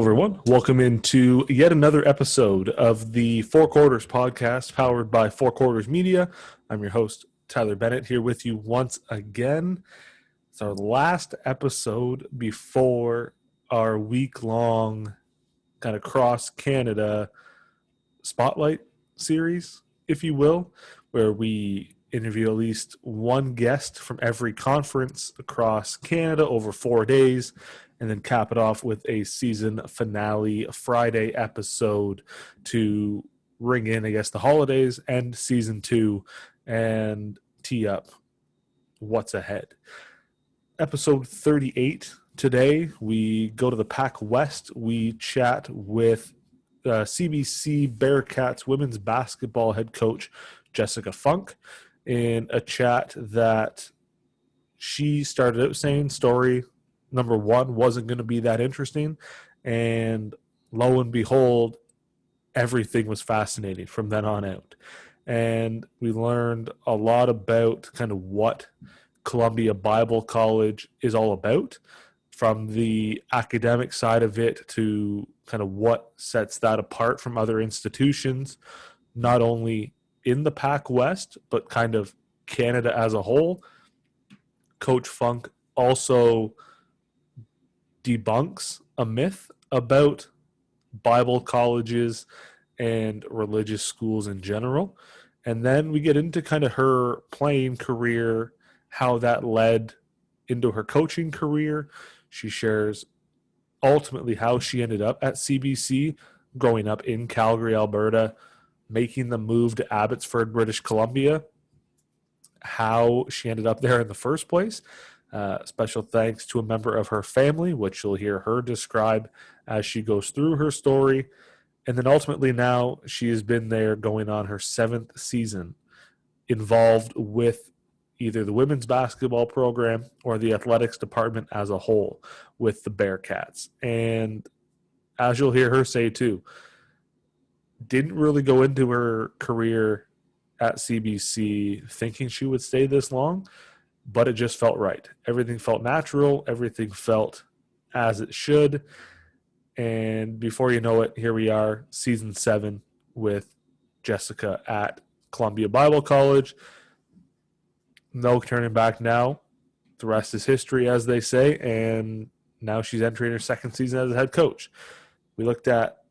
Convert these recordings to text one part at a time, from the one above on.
everyone. Welcome into yet another episode of the Four Quarters podcast powered by Four Quarters Media. I'm your host, Tyler Bennett, here with you once again. It's our last episode before our week-long kind of cross-Canada spotlight series, if you will, where we interview at least one guest from every conference across Canada over 4 days, and then cap it off with a season finale Friday episode to ring in, I guess, the holidays and season 2 and tee up what's ahead. Episode 38 today, we go to the Pac West. We chat with CBC Bearcats women's basketball head coach Jessica Funk in a chat that she started out saying story number one wasn't going to be that interesting, and lo and behold, everything was fascinating from then on out. And we learned a lot about kind of what Columbia Bible College is all about, from the academic side of it to kind of what sets that apart from other institutions, not only in the Pac West, but kind of Canada as a whole. Coach Funk also debunks a myth about Bible colleges and religious schools in general. And then we get into kind of her playing career, how that led into her coaching career. She shares ultimately how she ended up at CBC, growing up in Calgary, Alberta, making the move to Abbotsford, British Columbia, how she ended up there in the first place. Special thanks to a member of her family, which you'll hear her describe as she goes through her story. And then ultimately now she has been there going on her 7th season, involved with either the women's basketball program or the athletics department as a whole with the Bearcats. And as you'll hear her say too, didn't really go into her career at CBC thinking she would stay this long, but it just felt right. Everything felt natural. Everything felt as it should. And before you know it, here we are, season 7 with Jessica at Columbia Bible College. No turning back now. The rest is history, as they say. And now she's entering her 2nd season as a head coach. We looked at,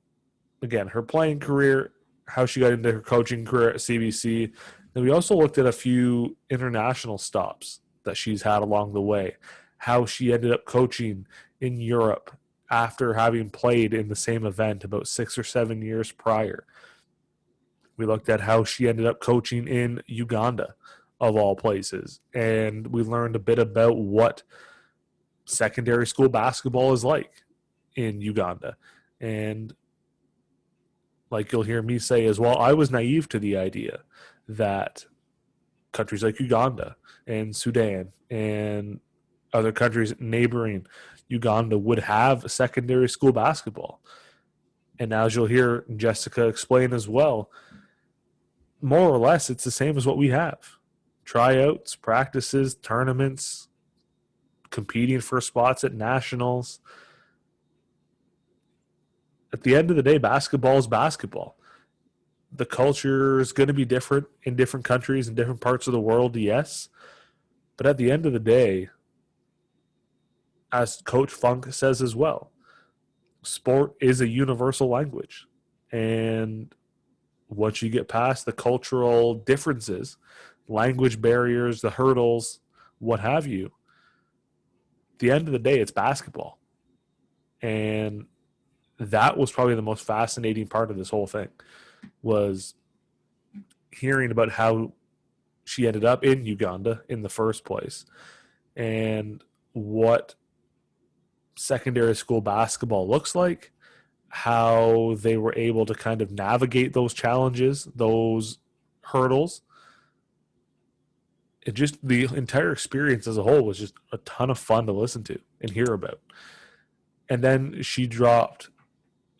again, her playing career, how she got into her coaching career at CBC. And we also looked at a few international stops that she's had along the way, how she ended up coaching in Europe after having played in the same event about 6 or 7 years prior. We looked at how she ended up coaching in Uganda, of all places. And we learned a bit about what secondary school basketball is like in Uganda. And like you'll hear me say as well, I was naive to the idea that countries like Uganda and Sudan and other countries neighboring Uganda would have secondary school basketball. And as you'll hear Jessica explain as well, more or less it's the same as what we have. Tryouts, practices, tournaments, competing for spots at nationals. At the end of the day, basketball is basketball. The culture is going to be different in different countries and different parts of the world, yes. But at the end of the day, as Coach Funk says as well, sport is a universal language. And once you get past the cultural differences, language barriers, the hurdles, what have you, at the end of the day, it's basketball. And that was probably the most fascinating part of this whole thing, was hearing about how she ended up in Uganda in the first place and what secondary school basketball looks like, how they were able to kind of navigate those challenges, those hurdles. It just, the entire experience as a whole was just a ton of fun to listen to and hear about. And then she dropped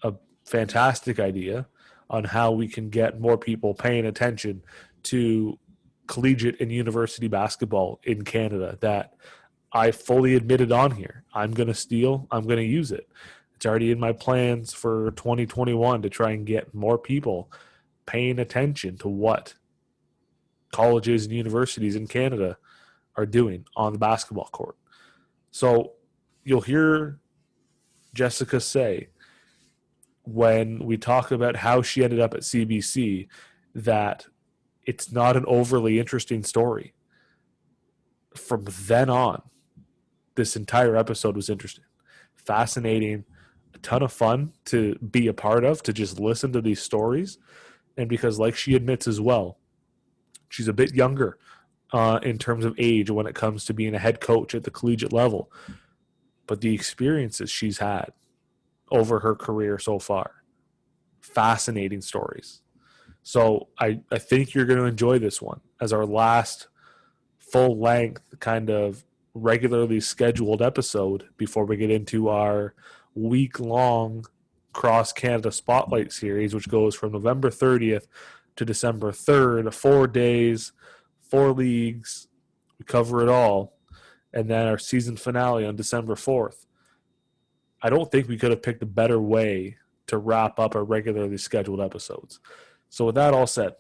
a fantastic idea on how we can get more people paying attention to collegiate and university basketball in Canada that I fully admitted on here. I'm going to steal. I'm going to use it. It's already in my plans for 2021 to try and get more people paying attention to what colleges and universities in Canada are doing on the basketball court. So you'll hear Jessica say, when we talk about how she ended up at CBC, that it's not an overly interesting story. From then on, this entire episode was interesting, fascinating, a ton of fun to be a part of, to just listen to these stories. And because, like she admits as well, she's a bit younger in terms of age when it comes to being a head coach at the collegiate level. But the experiences she's had over her career so far, fascinating stories. So I think you're going to enjoy this one as our last full length kind of regularly scheduled episode before we get into our week long Cross Canada Spotlight series, which goes from November 30th to December 3rd, 4 days, 4 leagues. We cover it all. And then our season finale on December 4th. I don't think we could have picked a better way to wrap up our regularly scheduled episodes. So with that all said,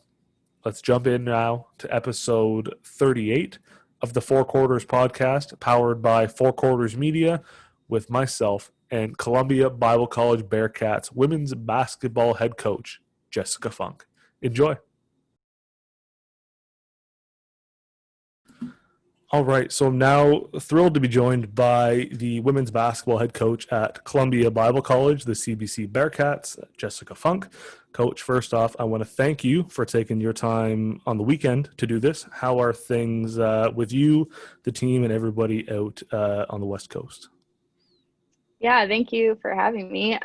let's jump in now to episode 38 of the Four Quarters podcast, powered by Four Quarters Media, with myself and Columbia Bible College Bearcats women's basketball head coach, Jessica Funk. Enjoy. All right, so I'm now thrilled to be joined by the women's basketball head coach at Columbia Bible College, the CBC Bearcats, Jessica Funk. Coach, first off, I want to thank you for taking your time on the weekend to do this. How are things with you, the team, and everybody out on the West Coast? Yeah, thank you for having me.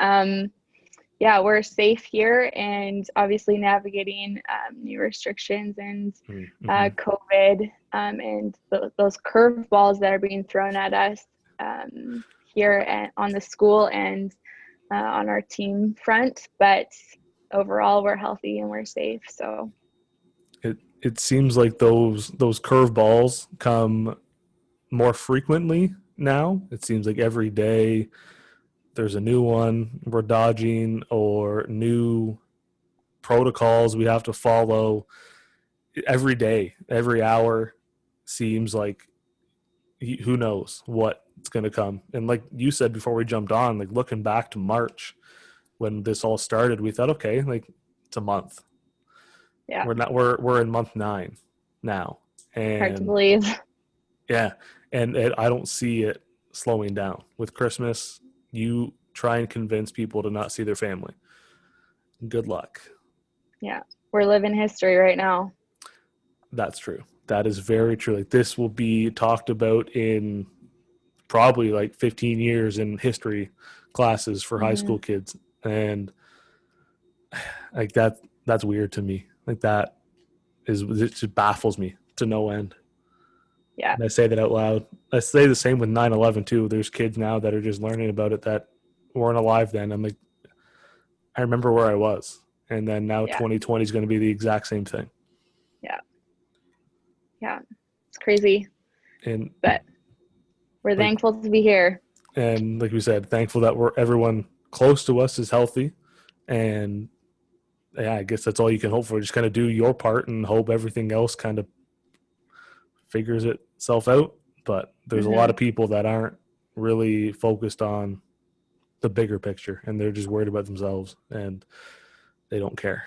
Yeah, we're safe here and obviously navigating new restrictions and COVID and those curveballs that are being thrown at us here on the school and on our team front. But overall, we're healthy and we're safe. So it seems like those curveballs come more frequently now. It seems like every day there's a new one we're dodging or new protocols we have to follow. Every day, every hour seems like who knows what's going to come. And like you said before we jumped on, like looking back to March when this all started, we thought, okay, like it's a month. Yeah, we're in month 9 now, and hard to believe. Yeah, and I don't see it slowing down. With Christmas, you try and convince people to not see their family. Good luck. Yeah, we're living history right now. That's true. That is very true. Like, this will be talked about in probably like 15 years in history classes for high school kids. And like that's weird to me. Like it just baffles me to no end. Yeah. And I say that out loud. I say the same with 9/11 too. There's kids now that are just learning about it that weren't alive then. I'm like, I remember where I was. And then now 2020 is going to be the exact same thing. Yeah. Yeah. It's crazy. But we're thankful to be here. And like we said, thankful that everyone close to us is healthy. And yeah, I guess that's all you can hope for. Just kind of do your part and hope everything else kind of figures itself out. But there's a lot of people that aren't really focused on the bigger picture, and they're just worried about themselves and they don't care.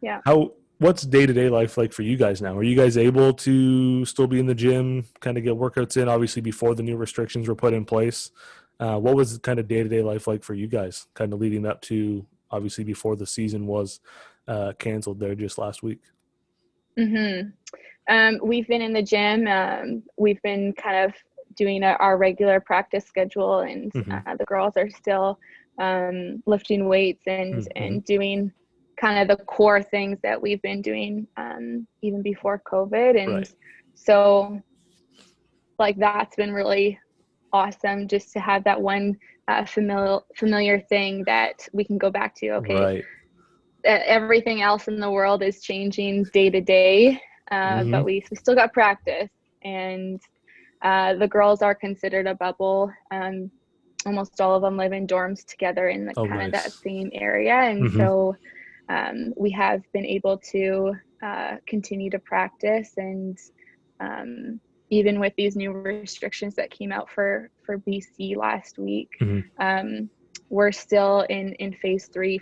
Yeah. What's day-to-day life like for you guys now? Are you guys able to still be in the gym, kind of get workouts in, obviously before the new restrictions were put in place? What was kind of day-to-day life like for you guys, kind of leading up to, obviously, before the season was canceled there just last week? We've been in the gym. We've been kind of doing our regular practice schedule, and the girls are still lifting weights and doing kind of the core things that we've been doing even before COVID. And so like that's been really awesome just to have that one familiar thing that we can go back to. Okay, everything else in the world is changing day to day, but we still got practice, and the girls are considered a bubble almost all of them live in dorms together in the Oh, kind of that nice. same area. And Mm-hmm. so we have been able to continue to practice. And even with these new restrictions that came out for BC last week, Mm-hmm. we're still in phase 3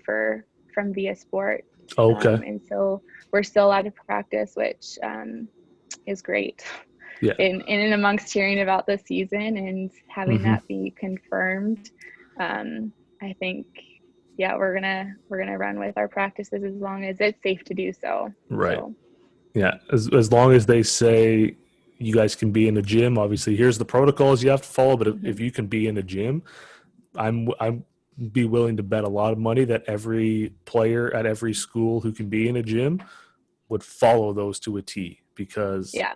from Via Sport. Okay. And so we're still allowed to practice, which is great. Yeah. In amongst hearing about the season and having Mm-hmm. that be confirmed, I think, yeah, we're gonna run with our practices as long as it's safe to do so. Right. So, Yeah. As long as they say you guys can be in the gym, obviously here's the protocols you have to follow. But if you can be in the gym, I'm be willing to bet a lot of money that every player at every school who can be in a gym would follow those to a T, because yeah,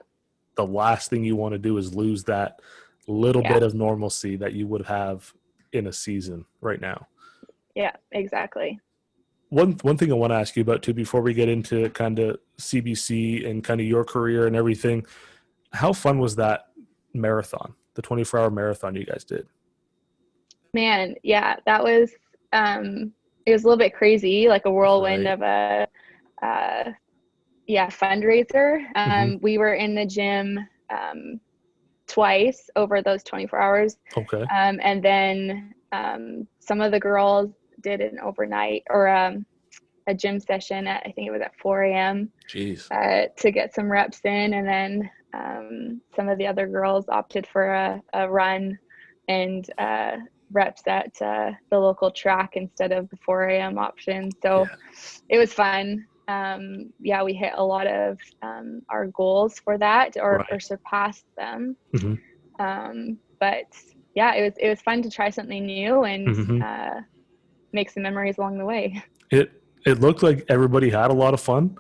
the last thing you want to do is lose that little yeah, bit of normalcy that you would have in a season right now. yeah, exactly. One thing I want to ask you about too before we get into kind of CBC and kind of your career and everything, how fun was that marathon, the 24-hour marathon you guys did? Man, yeah, that was it was a little bit crazy, like a whirlwind Right. of a fundraiser. Mm-hmm. We were in the gym twice over those 24 hours. Okay. And then some of the girls did an overnight or a gym session at, I think it was at 4 a.m. Jeez. To get some reps in. And then some of the other girls opted for a run and reps at the local track instead of the 4 a.m. option. So Yeah. it was fun. We hit a lot of our goals for that or Right. surpassed them. Mm-hmm. But yeah, it was fun to try something new and Mm-hmm. make some memories along the way. It looked like everybody had a lot of fun,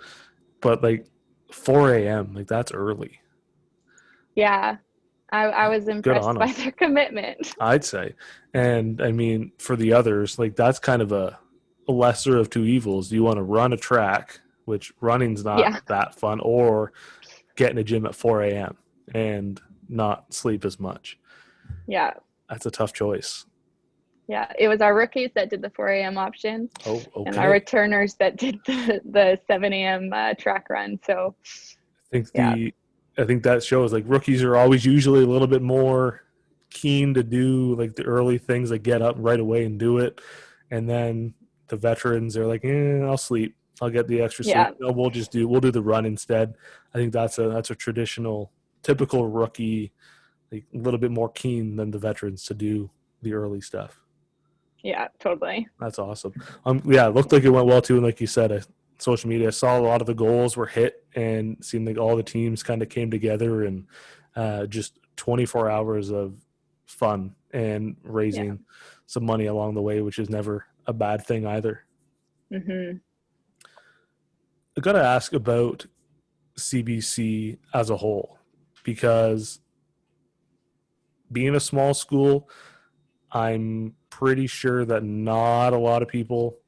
but like 4 a.m. like that's early. Yeah, I was Good on impressed them, by their commitment. I'd say. And I mean, for the others, like that's kind of a lesser of two evils. You want to run a track, which running's not Yeah, that fun, or get in a gym at 4 a.m. and not sleep as much. yeah, That's a tough choice. yeah. It was our rookies that did the 4 a.m. option Oh, and our okay. returners that did the 7 a.m. Track run. So think yeah, the I think that shows like rookies are always usually a little bit more keen to do like the early things, like get up right away and do it, and then the veterans are like, I'll sleep, I'll get the extra sleep. yeah, No, we'll do the run instead. I think that's a traditional, typical rookie, like a little bit more keen than the veterans to do the early stuff. yeah, totally. That's awesome. Yeah, it looked like it went well too. And like you said, social media, I saw a lot of the goals were hit and seemed like all the teams kind of came together and just 24 hours of fun and Yeah. raising some money along the way, which is never a bad thing either. Hmm. I got to ask about CBC as a whole, because being a small school, I'm pretty sure that not a lot of people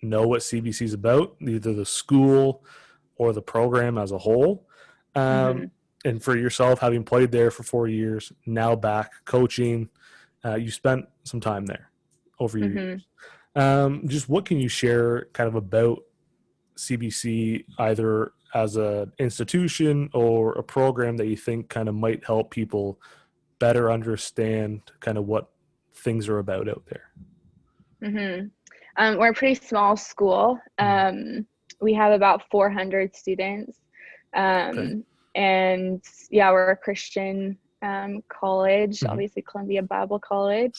know what CBC is about, either the school or the program as a whole. Hmm. And for yourself, having played there for 4 years, now back coaching, you spent some time there over your Hmm. years. Just what can you share kind of about CBC, either as an institution or a program that you think kind of might help people better understand kind of what things are about out there? Hmm. We're a pretty small school. Mm. We have about 400 students. Okay. And yeah, we're a Christian college, Mm-hmm. obviously Columbia Bible College.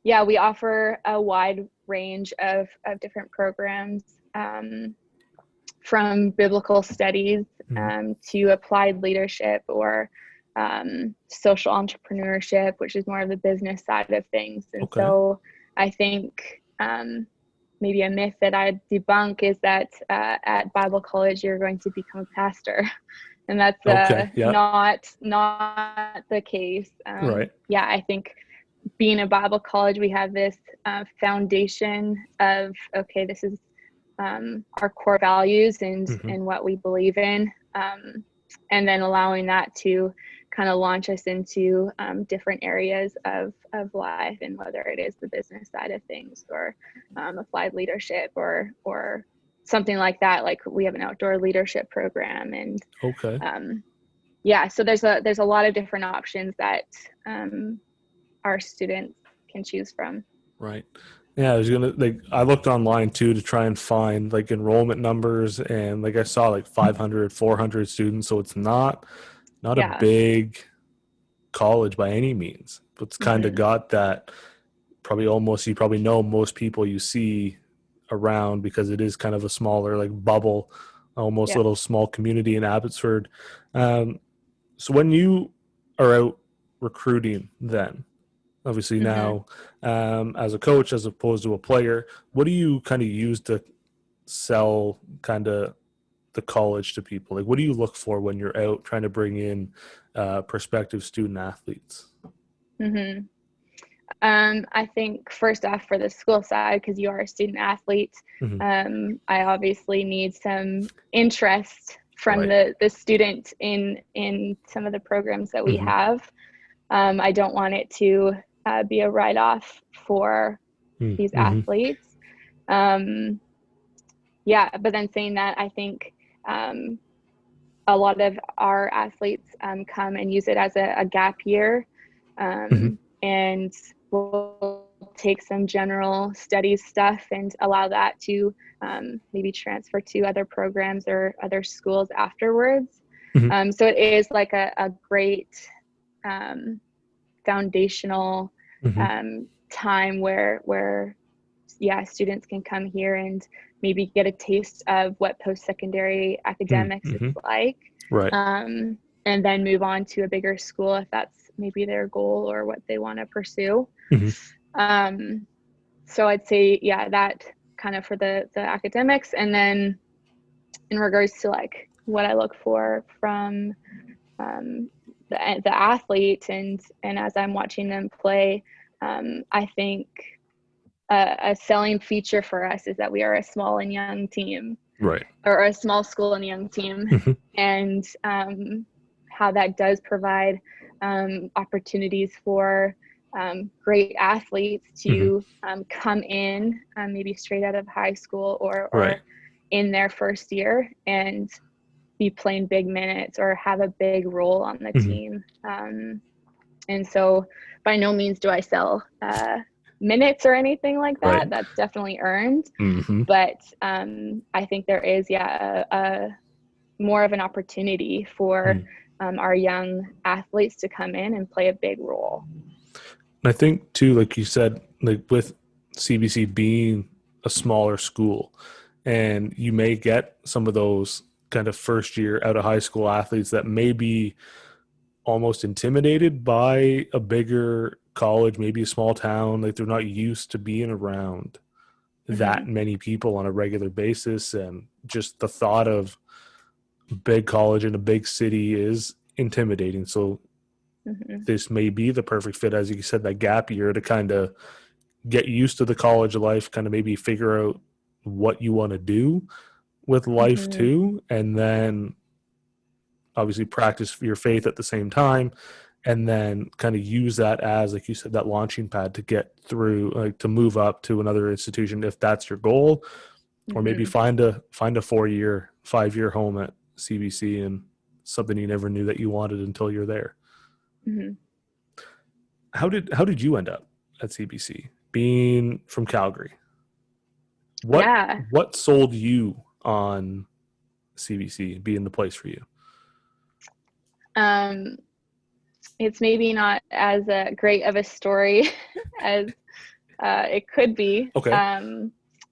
Yeah, we offer a wide range of different programs, from biblical studies Mm-hmm. to applied leadership or social entrepreneurship, which is more of the business side of things. And Okay. so I think maybe a myth that I debunk is that at Bible college you're going to become a pastor, and that's Okay. Yeah. not the case. Right. Yeah, I think being a Bible college, we have this foundation of, okay, this is our core values Mm-hmm. and what we believe in, and then allowing that to kind of launch us into different areas of life, and whether it is the business side of things or applied leadership or something like that. Like we have an outdoor leadership program, and Okay. yeah, so there's a lot of different options that our students can choose from. Right. Yeah, I looked online too to try and find like enrollment numbers, and like I saw like 500, 400 students, so it's not a Yeah. big college by any means, but it's kind of got that you probably know most people you see around, because it is kind of a smaller like bubble, almost Yeah. little small community in Abbotsford. So when you are out recruiting, then obviously now as a coach as opposed to a player, what do you kind of use to sell kind of the college to people? Like, what do you look for when you're out trying to bring in prospective student athletes? I think first off, for the school side, because you are a student athlete, I obviously need some interest from Right. the student in some of the programs that we have. I don't want it to be a write-off for these athletes. Yeah, but then saying that, I think a lot of our athletes come and use it as a gap year, and we'll take some general studies stuff and allow that to maybe transfer to other programs or other schools afterwards. So it is like a great foundational time where yeah, students can come here and maybe get a taste of what post-secondary academics is like, Right. and then move on to a bigger school if that's maybe their goal or what they want to pursue. So I'd say, yeah, that kind of for the academics. And then in regards to like what I look for from the athlete, and as I'm watching them play, I think a selling feature for us is that we are a small and young team, Right. or a small school and young team, and how that does provide opportunities for great athletes to come in maybe straight out of high school or Right. in their first year and be playing big minutes or have a big role on the team. And so by no means do I sell minutes or anything like that. Right. That's definitely earned. But I think there is, a more of an opportunity for our young athletes to come in and play a big role. I think too, like you said, like with CBC being a smaller school, and you may get some of those kind of first year out of high school athletes that may be almost intimidated by a bigger college, maybe a small town. Like they're not used to being around that many people on a regular basis, and just the thought of big college in a big city is intimidating. So this may be the perfect fit, as you said, that gap year to kind of get used to the college life, kind of maybe figure out what you want to do with life too, and then obviously practice your faith at the same time, and then kind of use that as, like you said, that launching pad to get through, like to move up to another institution if that's your goal, or maybe find a 4-year, 5-year home at CBC, and something you never knew that you wanted until you're there. How did you end up at CBC, being from Calgary? What sold you on CBC being the place for you? It's maybe not as great of a story as it could be. Okay.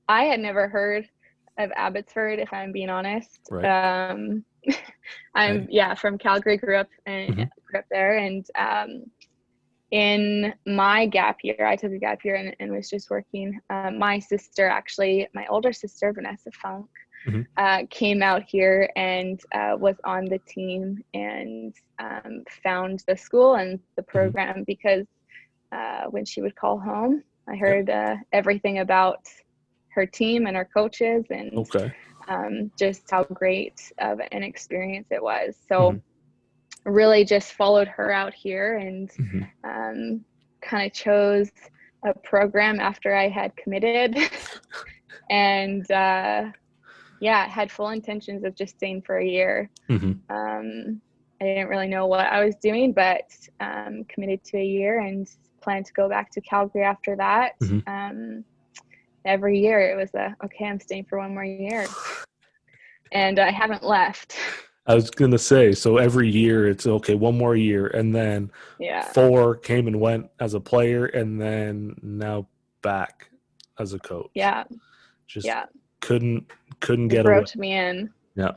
I had never heard of Abbotsford, if I'm being honest. Right. I'm from Calgary, grew up there, and in my gap year, I took a gap year and was just working. My sister, actually, my older sister, Vanessa Funk, came out here and was on the team and found the school and the program because when she would call home, I heard everything about her team and her coaches and just how great of an experience it was. So really just followed her out here and kind of chose a program after I had committed and had full intentions of just staying for a year. I didn't really know what I was doing, but committed to a year and planned to go back to Calgary after that. Every year it was okay, I'm staying for one more year. And I haven't left. I was going to say, so every year it's okay, one more year. And then 4 came and went as a player, and then now back as a coach. Couldn't get away. Roped me in. Yeah.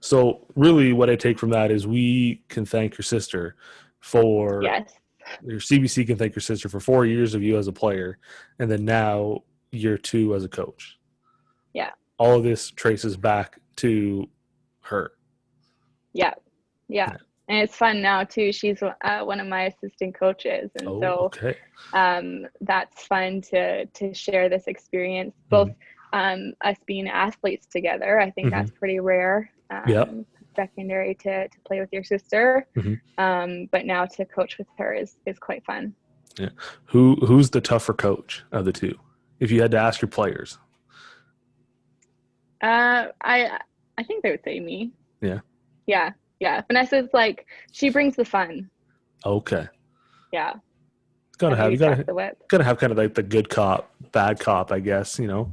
So really what I take from that is we can thank your sister for your CBC can thank your sister for 4 years of you as a player, and then now year 2 as a coach. Yeah. All of this traces back to her. Yeah. And it's fun now too. She's one of my assistant coaches, and that's fun to share this experience. Both us being athletes together, I think that's pretty rare. Secondary to play with your sister, but now to coach with her is quite fun. Yeah. Who's the tougher coach of the two? If you had to ask your players, I think they would say me. Yeah. Vanessa's like, she brings the fun. Okay. Yeah. You gotta have kind of like the good cop, bad cop, I guess, little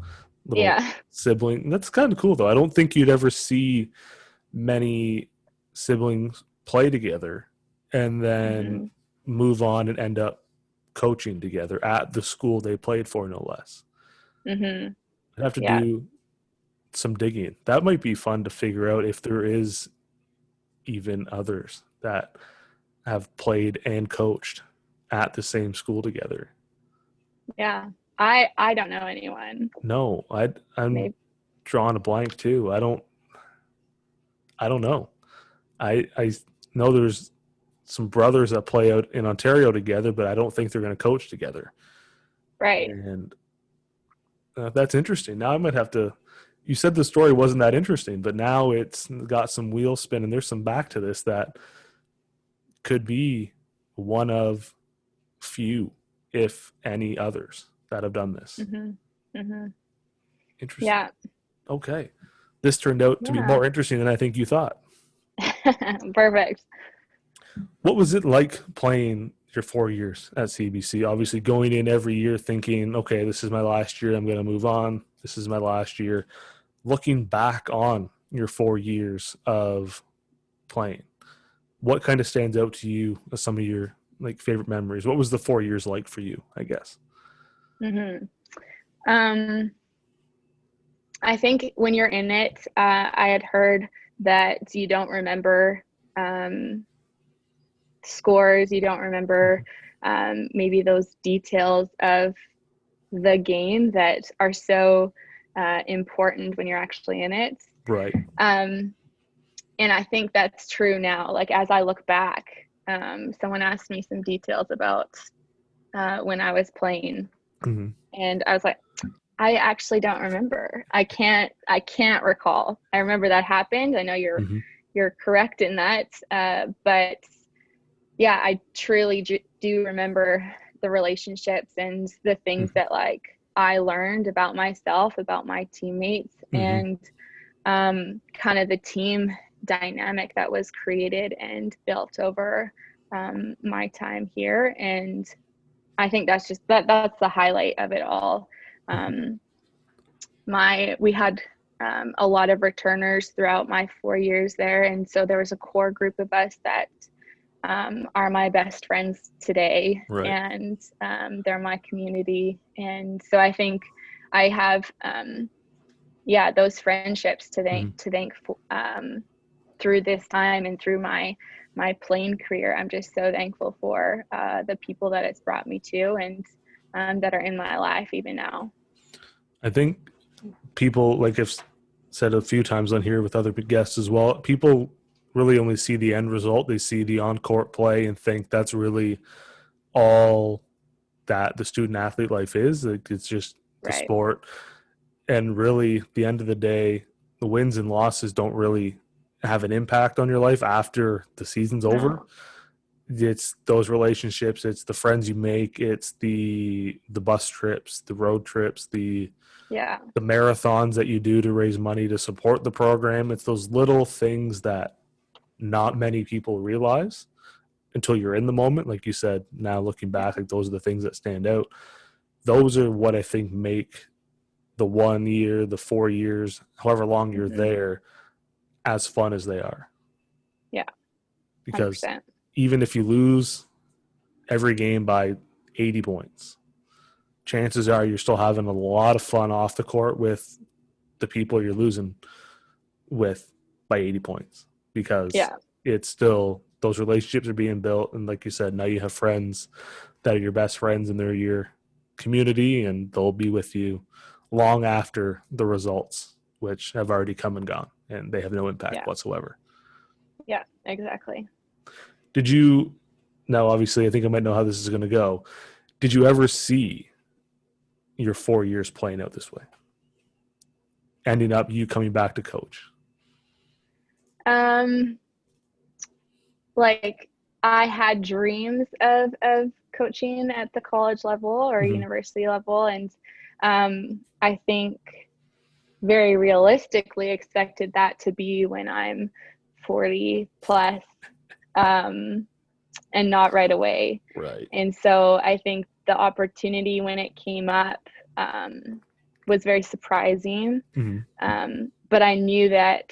sibling. That's kind of cool though. I don't think you'd ever see many siblings play together and then move on and end up coaching together at the school they played for, no less. I'd have to do some digging. That might be fun to figure out if there is even others that have played and coached at the same school together. Yeah. I don't know anyone. No, I'm drawing a blank too. I don't know. I know there's some brothers that play out in Ontario together, but I don't think they're going to coach together. Right. And that's interesting. Now I might have to. You said the story wasn't that interesting, but now it's got some wheel spin, and there's some back to this that could be one of few, if any, others that have done this. Interesting. Yeah. Okay. This turned out to be more interesting than I think you thought. Perfect. What was it like playing your 4 years at CBC? Obviously going in every year thinking, okay, this is my last year. I'm going to move on. This is my last year. Looking back on your 4 years of playing, what kind of stands out to you as some of your favorite memories? What was the 4 years like for you, I guess? I think when you're in it, I had heard that you don't remember scores, you don't remember maybe those details of the game that are so important when you're actually in it. Right. And I think that's true now. Like, as I look back, someone asked me some details about when I was playing, and I was like, I actually don't remember. I can't recall. I remember that happened. I know you're correct in that. But yeah, I truly do remember the relationships and the things that I learned about myself, about my teammates, and kind of the team dynamic that was created and built over my time here. And I think that's just that's the highlight of it all. We had a lot of returners throughout my 4 years there, and so there was a core group of us that are my best friends today. Right. And they're my community, and so I think I have those friendships to thank through this time and through my playing career. I'm just so thankful for the people that it's brought me to, and that are in my life even now. I think people, like I've said a few times on here with other guests as well, people really only see the end result. They see the on-court play and think that's really all that the student athlete life is. It's just the sport. And really, at the end of the day, the wins and losses don't really have an impact on your life after the season's over. No. It's those relationships, it's the friends you make, it's the bus trips, the road trips, Yeah. the marathons that you do to raise money to support the program. It's those little things that not many people realize until you're in the moment. Like you said, now looking back, like those are the things that stand out. Those are what I think make the 1 year, the 4 years, however long you're there, as fun as they are. Yeah. Because 100%. even if you lose every game by 80 points, chances are you're still having a lot of fun off the court with the people you're losing with by 80 points, because it's still, those relationships are being built. And like you said, now you have friends that are your best friends and they're your community, and they'll be with you long after the results, which have already come and gone, and they have no impact whatsoever. Yeah, exactly. Did you, now obviously I think I might know how this is going to go. Did you ever see your 4 years playing out this way? Ending up you coming back to coach? Like, I had dreams of coaching at the college level or university level, and I think very realistically expected that to be when I'm 40 plus, and not right away. Right. And so I think the opportunity when it came up was very surprising. But I knew that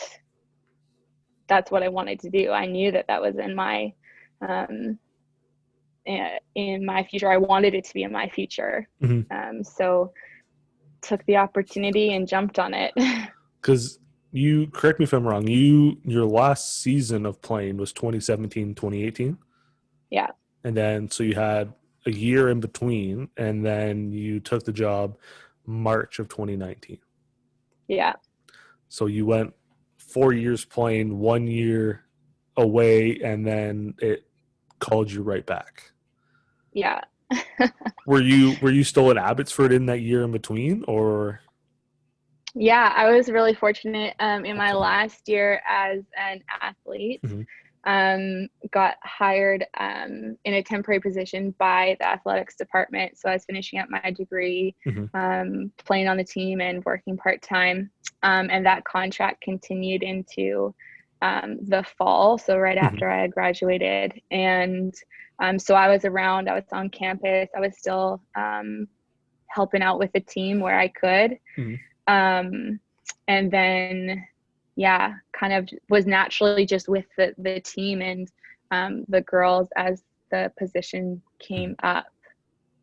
that's what I wanted to do. I knew that that was in my future. I wanted it to be in my future. So took the opportunity and jumped on it. Because you, correct me if I'm wrong, your last season of playing was 2017, 2018? Yeah. And then so you had a year in between, and then you took the job March of 2019. Yeah. So you went 4 years playing, 1 year away, and then it called you right back. Yeah. Were you still at Abbotsford in that year in between, or? Yeah, I was really fortunate in my last year as an athlete. Got hired in a temporary position by the athletics department. So I was finishing up my degree, playing on the team and working part-time. And that contract continued into the fall. So right after I had graduated. And so I was around, I was on campus. I was still helping out with the team where I could. And then, kind of was naturally just with the team and the girls as the position came up.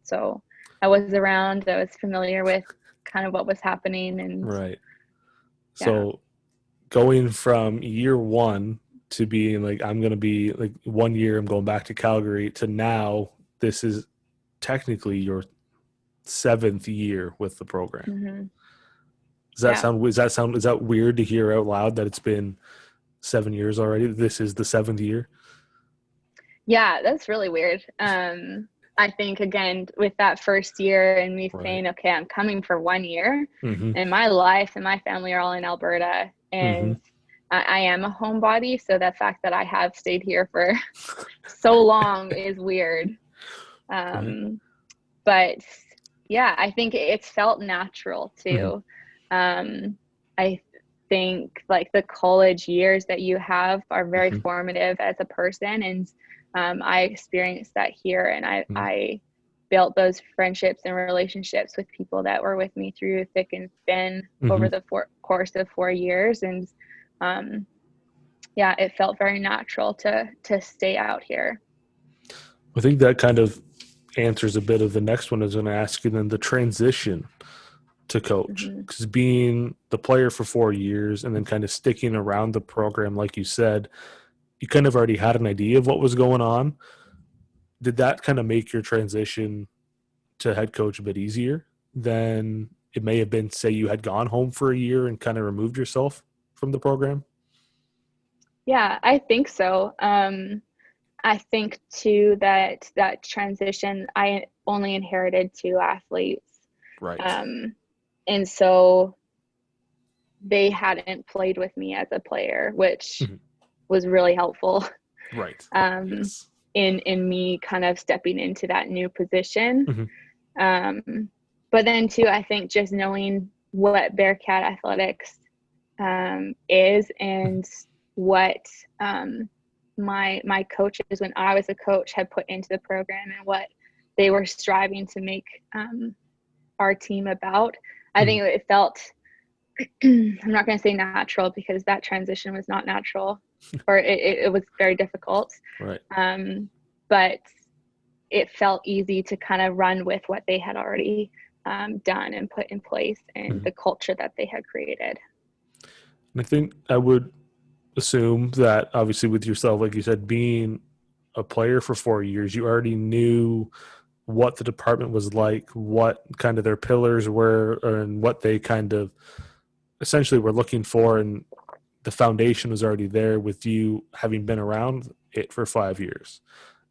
So I was around, I was familiar with kind of what was happening. And right. So going from year one to being like, I'm going to be like 1 year, I'm going back to Calgary, to now this is technically your 7th year with the program. Is that weird to hear out loud that it's been 7 years already? This is the 7th year. Yeah, that's really weird. I think, again, with that first year and me saying, okay, I'm coming for 1 year, and my life and my family are all in Alberta, and I am a homebody. So the fact that I have stayed here for so long is weird. But yeah, I think it's felt natural too. I think like the college years that you have are very formative as a person, and I experienced that here, and I built those friendships and relationships with people that were with me through thick and thin over the course of 4 years, and it felt very natural to stay out here. I think that kind of answers a bit of the next one I was going to ask you, then the transition to coach, because being the player for 4 years and then kind of sticking around the program, like you said, you kind of already had an idea of what was going on. Did that kind of make your transition to head coach a bit easier than it may have been, say you had gone home for a year and kind of removed yourself from the program? Yeah, I think so. I think too that transition, I only inherited 2 athletes. Right. And so they hadn't played with me as a player, which Mhm. was really helpful. Right. um, Yes. in me kind of stepping into that new position. Hmm. But then too, I think just knowing what Bearcat athletics is, and what my coaches, when I was a coach, had put into the program, and what they were striving to make our team about. I think it felt, I'm not going to say natural, because that transition was not natural, or it was very difficult. Right. But it felt easy to kind of run with what they had already done and put in place, and Hmm. the culture that they had created. And I think I would assume that obviously with yourself, like you said, being a player for 4 years, you already knew what the department was like, what kind of their pillars were, and what they kind of essentially were looking for. And the foundation was already there with you having been around it for 5 years.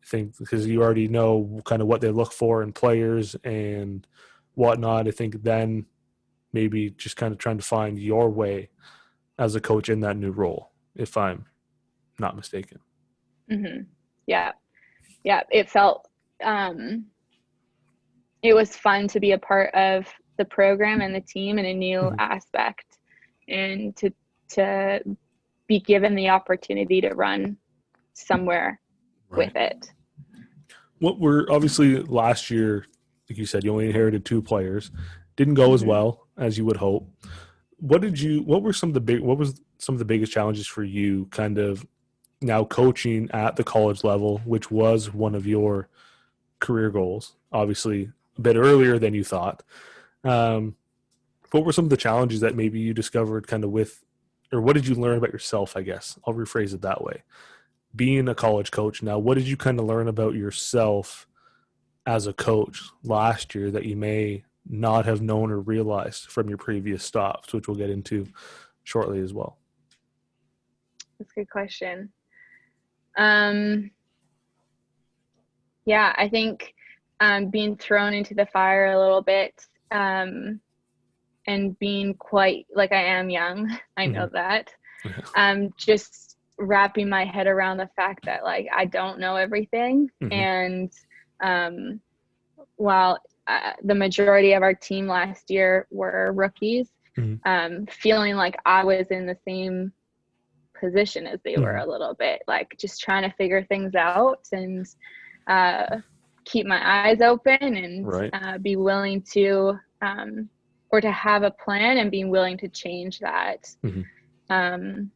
I think because you already know kind of what they look for in players and whatnot. I think then maybe just kind of trying to find your way as a coach in that new role, if I'm not mistaken. Mm-hmm. Yeah. Yeah. It felt, it was fun to be a part of the program and the team in a new Mhm. aspect, and to be given the opportunity to run somewhere with Right. it. What were obviously last year, like you said, you only inherited two players. Didn't go as Mm-hmm. well as you would hope. What were some of the what was some of the biggest challenges for you kind of now coaching at the college level, which was one of your career goals, obviously a bit earlier than you thought. Um, what were some of the challenges that maybe you discovered kind of with, or what did you learn about yourself? I guess I'll rephrase it that way. Being a college coach now, what did you kind of learn about yourself as a coach last year that you may not have known or realized from your previous stops, which we'll get into shortly as well? That's a good question. Um, yeah, I think being thrown into the fire a little bit, and being quite, like, I am young, I know Mm-hmm. that. Yeah. Just wrapping my head around the fact that, like, I don't know everything. Mm-hmm. And um, while the majority of our team last year were rookies, Mm-hmm. feeling like I was in the same position as they were Mm-hmm. a little bit, like just trying to figure things out, and uh, keep my eyes open, and Right. be willing to, or to have a plan and being willing to change that. Mm-hmm. Um,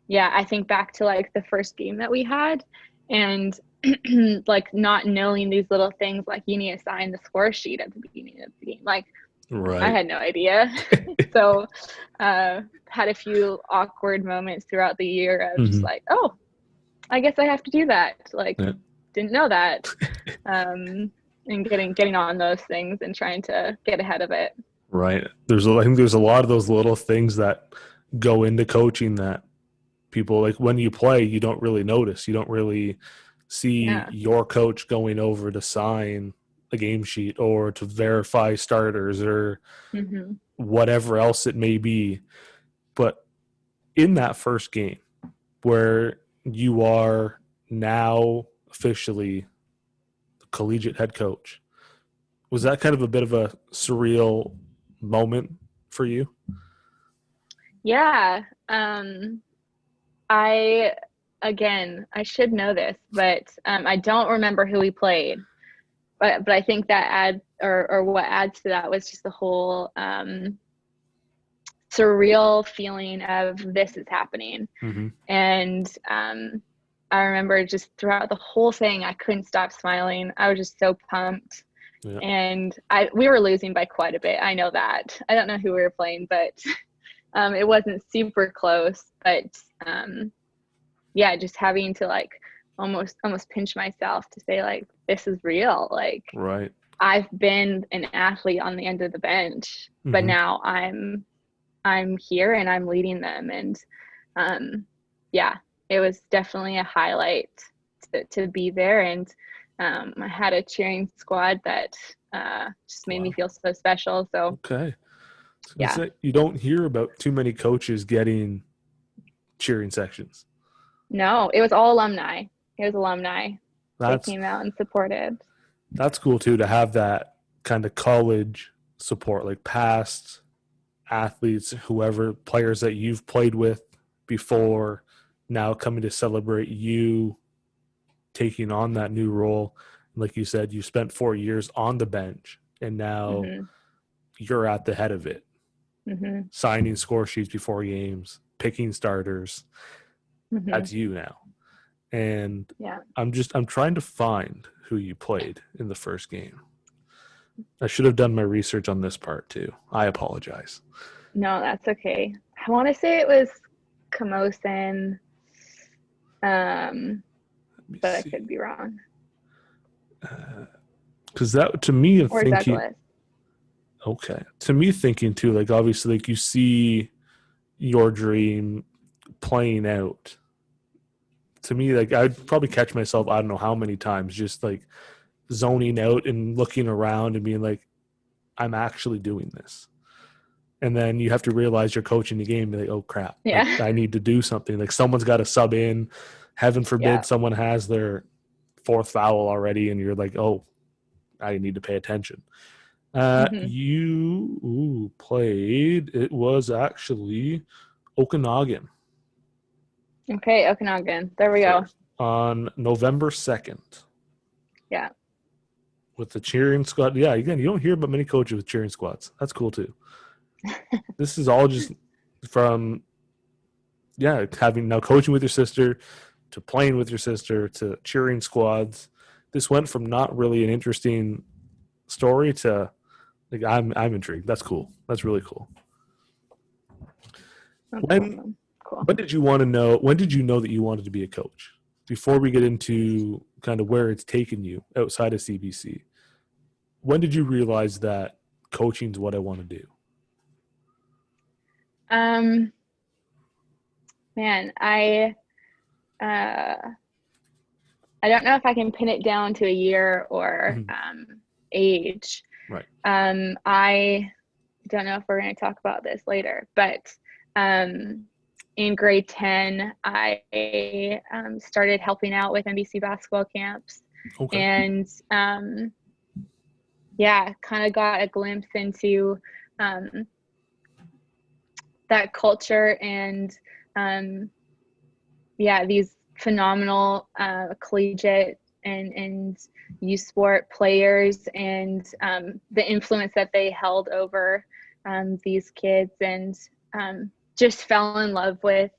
yeah, I think back to, like, the first game that we had, and like, not knowing these little things, like you need to sign the score sheet at the beginning of the game. Like, I Right. had no idea. So had a few awkward moments throughout the year of just Mm-hmm. like, oh, I guess I have to do that. Like, Yeah. didn't know that. And getting on those things and trying to get ahead of it. Right. I think there's a lot of those little things that go into coaching that people, like when you play, you don't really notice. You don't really see Yeah. your coach going over to sign a game sheet or to verify starters or Mm-hmm. whatever else it may be. But in that first game where you are now officially the collegiate head coach, was that kind of a bit of a surreal moment for you? Yeah. I I should know this, but I don't remember who we played. But I think that or what adds to that was just the whole surreal feeling of this is happening. Mm-hmm. And I remember just throughout the whole thing, I couldn't stop smiling. I was just so pumped. Yeah. And we were losing by quite a bit. I know that. I don't know who we were playing, but it wasn't super close. But yeah, just having to, like, almost pinch myself to say, like, this is real. Like, Right. I've been an athlete on the end of the bench, but Mm-hmm. now I'm here and I'm leading them. And yeah, it was definitely a highlight to be there. And I had a cheering squad that just made me Wow. feel so special. So Okay. Yeah. You don't hear about too many coaches getting cheering sections. No, it was all alumni. It was alumni. They That's came out and supported. that's cool too, to have that kind of college support, like past athletes, whoever, players that you've played with before, now coming to celebrate you taking on that new role. Like you said, you spent 4 years on the bench, and now Mm-hmm. you're you're at the head of it, Mm-hmm. signing score sheets before games, picking starters. Mm-hmm. That's you now. And Yeah. I'm trying to find who you played in the first game. I should have done my research on this part too. I apologize. No, that's okay. I want to say it was Camosun, um, Let me but I see. could be wrong. Because that, to me, I'm Or thinking, Douglas. okay. To me, thinking too, like obviously, like you see your dream playing out. To me, like I'd probably catch myself, I don't know how many times, just like zoning out and looking around and being like, I'm actually doing this. And then you have to realize you're coaching the game and be like, oh crap, like Yeah. I need to do something. Like someone's got to sub in. Heaven Yeah. forbid someone has their fourth foul already, and you're like, oh, I need to pay attention. Mm-hmm. You played, it was actually Okanagan Okay, Okanagan. There we go. first on November 2nd Yeah. with the cheering squad. Yeah, again, you don't hear about many coaches with cheering squads. That's cool too. This is all just from, yeah, having now coaching with your sister to playing with your sister to cheering squads. This went from not really an interesting story to like I'm intrigued. That's cool. That's really cool. That's When awesome. Cool. when did you want to know? When did you know that you wanted to be a coach? Before we get into kind of where it's taken you outside of CBC, when did you realize that coaching is what I want to do? Um, Man, uh I don't know if I can pin it down to a year or Mhm. age. Right. I don't know if we're going to talk about this later, but in grade 10, I started helping out with NBC basketball camps, Okay. and yeah, kind of got a glimpse into um, that culture and yeah, these phenomenal collegiate and youth sport players, and the influence that they held over these kids, and just fell in love with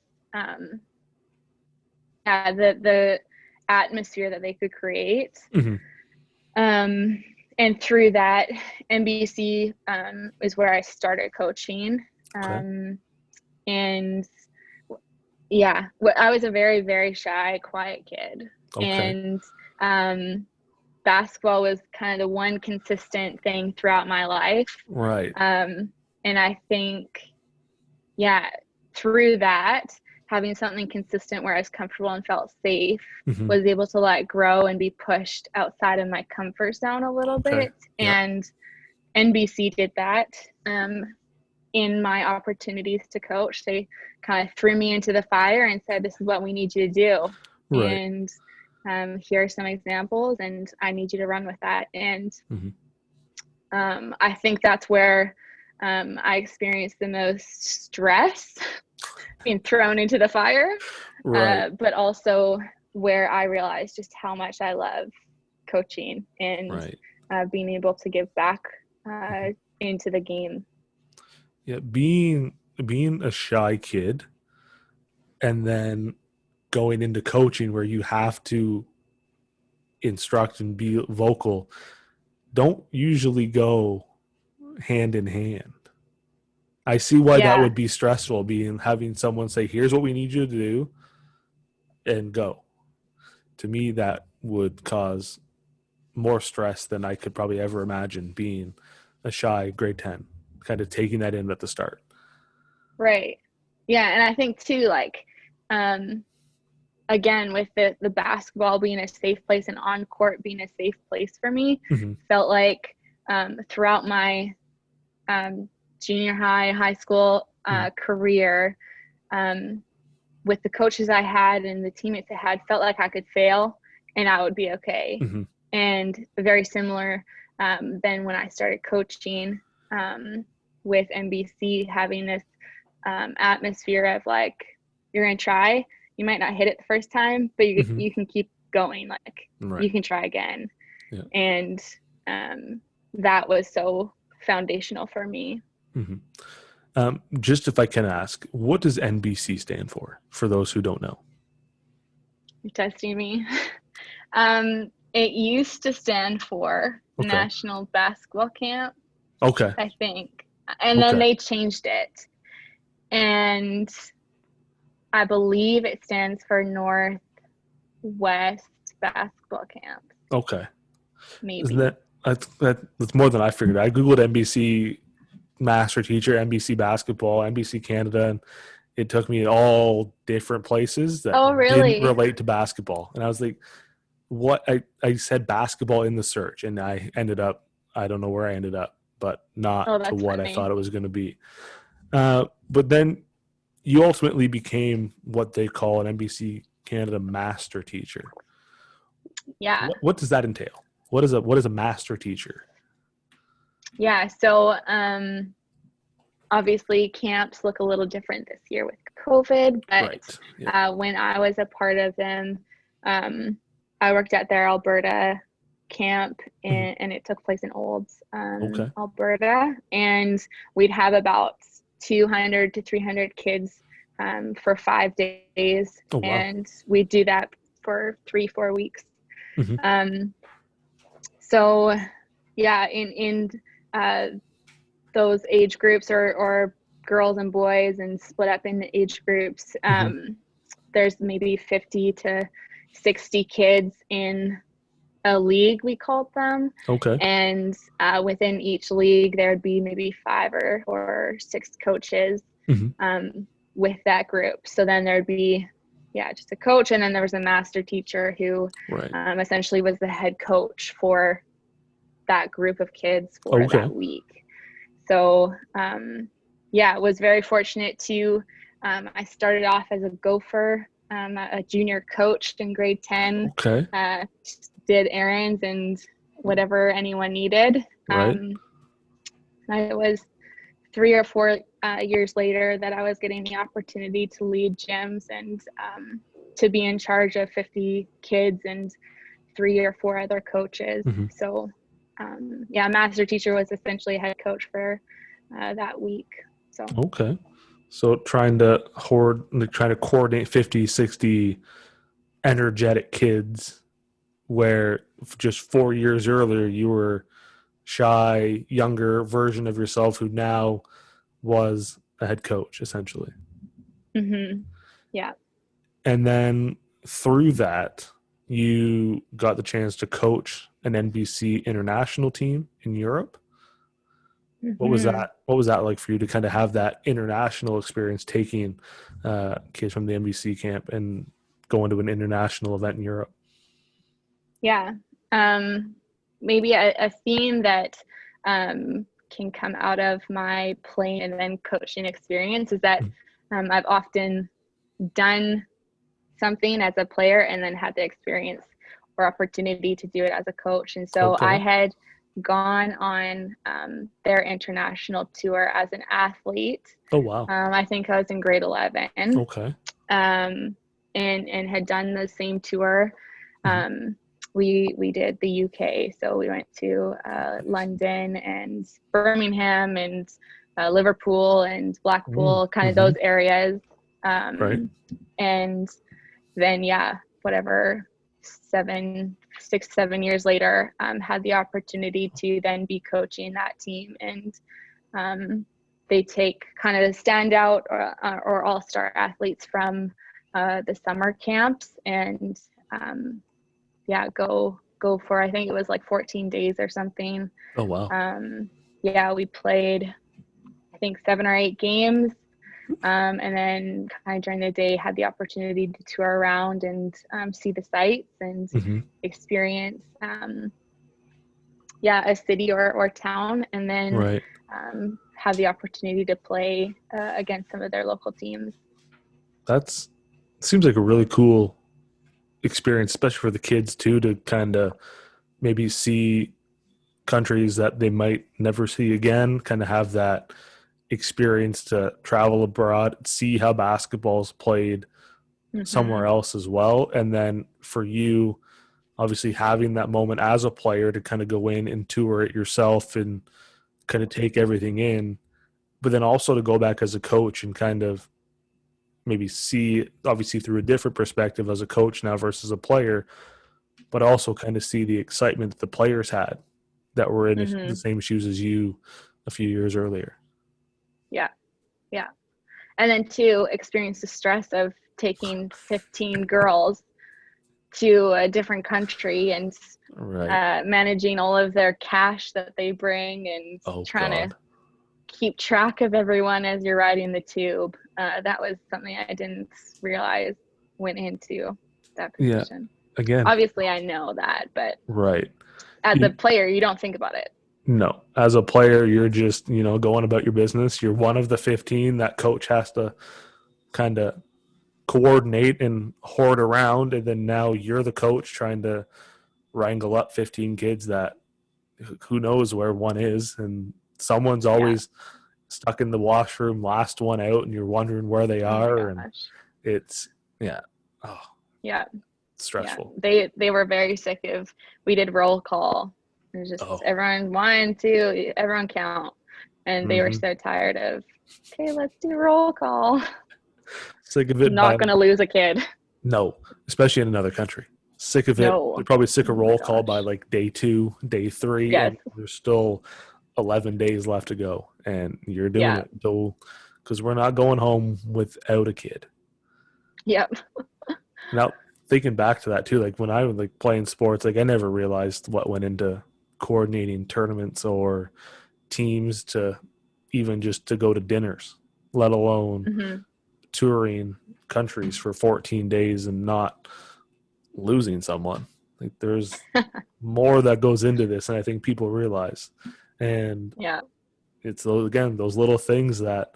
yeah, the atmosphere that they could create. Mm-hmm. And through that, NBC is where I started coaching. Okay. And yeah, I was a very, very shy, quiet kid. Okay. And basketball was kind of the one consistent thing throughout my life. Right. And I think, yeah, through that, having something consistent where I was comfortable and felt safe, Mm-hmm. was able to like grow and be pushed outside of my comfort zone a little Okay. bit. Yep. And NBC did that. In my opportunities to coach, they kind of threw me into the fire and said, this is what we need you to do. Right. And here are some examples, and I need you to run with that. And I think that's where I experienced the most stress being thrown into the fire, Right. but also where I realized just how much I love coaching and Right. being able to give back into the game. Yeah. Being a shy kid and then going into coaching where you have to instruct and be vocal don't usually go hand in hand. I see why that Yeah. would be stressful, being having someone say, here's what we need you to do and go. To me, that would cause more stress than I could probably ever imagine, being a shy grade 10, kind of taking that in at the start. Right. Yeah. And I think too, like, again, with the basketball being a safe place and on court being a safe place for me, Mm-hmm. felt like throughout my junior high school career, with the coaches I had and the teammates I had, felt like I could fail and I would be okay. And very similar then when I started coaching with NBC, having this atmosphere of like, you're going to try. You might not hit it the first time, but you can keep going. Like you can try again. Yeah. And that was so foundational for me. Just if I can ask, what does NBC stand for those who don't know? You're testing me. It used to stand for National Basketball Camp. I think. And then they changed it. And I believe it stands for Northwest Basketball Camp. Okay. Maybe. That's more than I figured. I Googled NBC master teacher, NBC basketball, NBC Canada, and it took me all different places that didn't relate to basketball. And I was like, what? I said basketball in the search, and I don't know where I ended up, but not to what I thought it was going to be. But then you ultimately became what they call an NBC Canada master teacher. Yeah. What does that entail? What is a master teacher? Yeah. So obviously camps look a little different this year with COVID, but when I was a part of them, I worked at their Alberta camp, and it took place in Olds, Alberta, and we'd have about 200 to 300 kids for 5 days. Oh, wow. And we'd do that for 3-4 weeks. So yeah, in those age groups or girls and boys and split up in age groups, there's maybe 50 to 60 kids in a league, we called them. And within each league, there would be maybe 5 or 6 coaches with that group. So then there'd be, just a coach, and then there was a master teacher who essentially was the head coach for that group of kids for that week. So was very fortunate to, I started off as a gopher, a junior coach in grade 10, did errands and whatever anyone needed. It was 3 or 4 years later that I was getting the opportunity to lead gyms and to be in charge of 50 kids and 3 or 4 other coaches. So master teacher was essentially a head coach for that week. So trying to coordinate 50, 60 energetic kids, where just 4 years earlier you were shy, younger version of yourself who now was a head coach, essentially. Yeah. And then through that, you got the chance to coach an NBC international team in Europe. What was that? What was that like for you to kind of have that international experience, taking kids from the NBC camp and going to an international event in Europe? Yeah. Maybe a theme that can come out of my playing and then coaching experience is that I've often done something as a player and then had the experience or opportunity to do it as a coach. And so I had gone on their international tour as an athlete. Oh, wow. I think I was in grade 11. And had done the same tour. We did the UK, so we went to London and Birmingham and Liverpool and Blackpool, kind of those areas. And then, whatever, 6, 7 years later, had the opportunity to then be coaching that team. And they take kind of the standout or all-star athletes from the summer camps and go for, I think it was like 14 days or something. Oh, wow. We played, I think 7 or 8 games. And then kind of during the day had the opportunity to tour around and see the sites and experience a city or town, and then Right. have the opportunity to play against some of their local teams. That's seems like a really cool experience, especially for the kids too, to kind of maybe see countries that they might never see again, kind of have that experience to travel abroad, see how basketball's played somewhere else as well. And then for you, obviously having that moment as a player to kind of go in and tour it yourself and kind of take everything in, but then also to go back as a coach and kind of maybe see, obviously through a different perspective as a coach now versus a player, but also kind of see the excitement that the players had that were in the same shoes as you a few years earlier. Yeah. Yeah. And then to experience the stress of taking 15 girls to a different country and managing all of their cash that they bring and trying to keep track of everyone as you're riding the tube. That was something I didn't realize went into that position. Again, obviously I know that, but as a player, you don't think about it. No, as a player, you're just, going about your business. You're one of the 15 that coach has to kind of coordinate and hoard around. And then now you're the coach trying to wrangle up 15 kids that who knows where one is. And someone's always stuck in the washroom, last one out, and you're wondering where they are. And it's, stressful. Yeah. They were very sick of, we did roll call. It was just everyone 1, 2, everyone count. And they were so tired of, okay, let's do roll call. Sick of it. Not going to lose a kid. No, especially in another country. Sick of it. They're probably sick of roll call by like day 2, day 3, and there's still 11 days left to go. And you're doing it because we're not going home without a kid. Yep. Now, thinking back to that too, like when I was like playing sports, like I never realized what went into coordinating tournaments or teams to even just to go to dinners, let alone touring countries for 14 days and not losing someone. Like there's more that goes into this, and I think people realize. And it's those little things that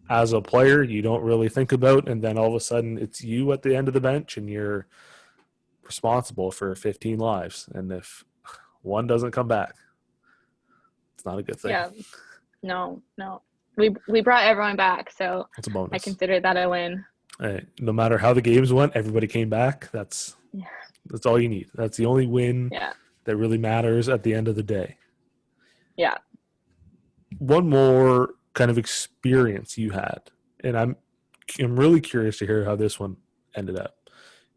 as a player you don't really think about, and then all of a sudden it's you at the end of the bench and you're responsible for 15 lives, and if one doesn't come back, it's not a good thing. No, we brought everyone back, so it's a bonus. I consider that a win. Hey, no matter how the games went, everybody came back. That's all you need. That's the only win that really matters at the end of the day. One more kind of experience you had, and I'm really curious to hear how this one ended up.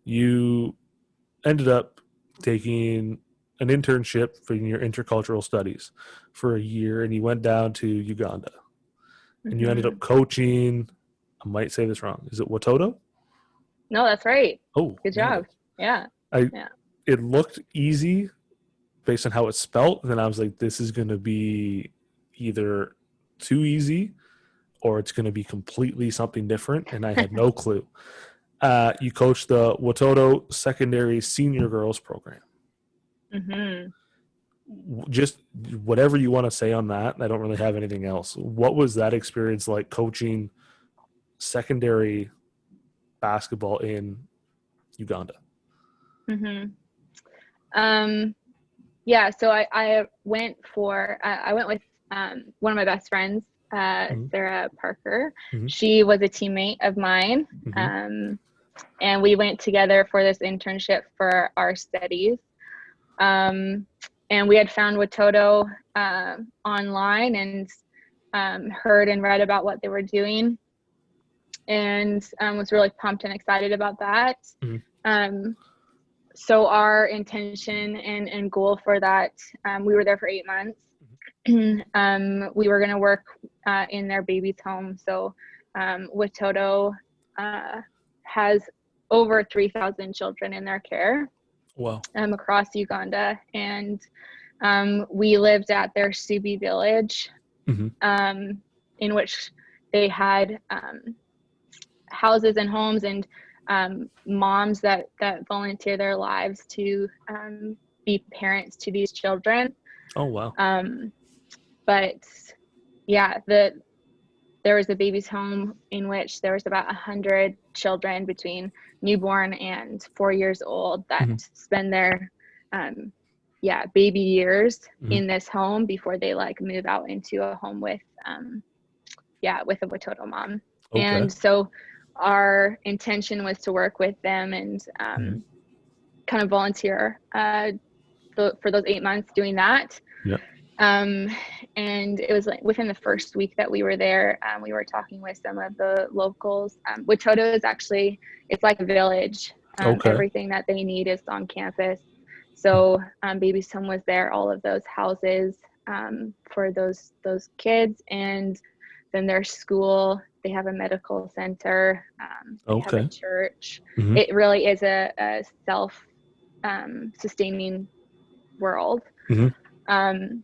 You ended up taking an internship for your intercultural studies for a year, and you went down to Uganda, and you ended up coaching. I might say this wrong. Is it Watoto? No, that's right. Oh, good job. Yeah. It looked easy based on how it's spelt. And then I was like, this is going to be either too easy or it's going to be completely something different. And I had no clue. You coached the Watoto Secondary Senior Girls Program. Just whatever you want to say on that. I don't really have anything else. What was that experience like coaching secondary basketball in Uganda? So I went with one of my best friends, Sarah Parker. She was a teammate of mine, and we went together for this internship for our studies. And we had found Watoto online and heard and read about what they were doing, and was really pumped and excited about that. So our intention and goal for that, we were there for 8 months. We were going to work in their baby's home. So Watoto has over 3,000 children in their care. Wow. Across Uganda. And we lived at their Subi village, in which they had houses and homes and moms that volunteer their lives to be parents to these children. Oh, wow. But yeah, there was a baby's home in which there was about 100 children between newborn and 4 years old that spend their baby years in this home before they like move out into a home with with a Watoto mom. Okay. And so our intention was to work with them and kind of volunteer for those 8 months doing that. Yeah. And it was like within the first week that we were there, we were talking with some of the locals. Watoto is actually, it's like a village. Okay. Everything that they need is on campus. So Baby's Home was there, all of those houses for those kids. And then their school, they have a medical center, they have a church. It really is a self-sustaining world.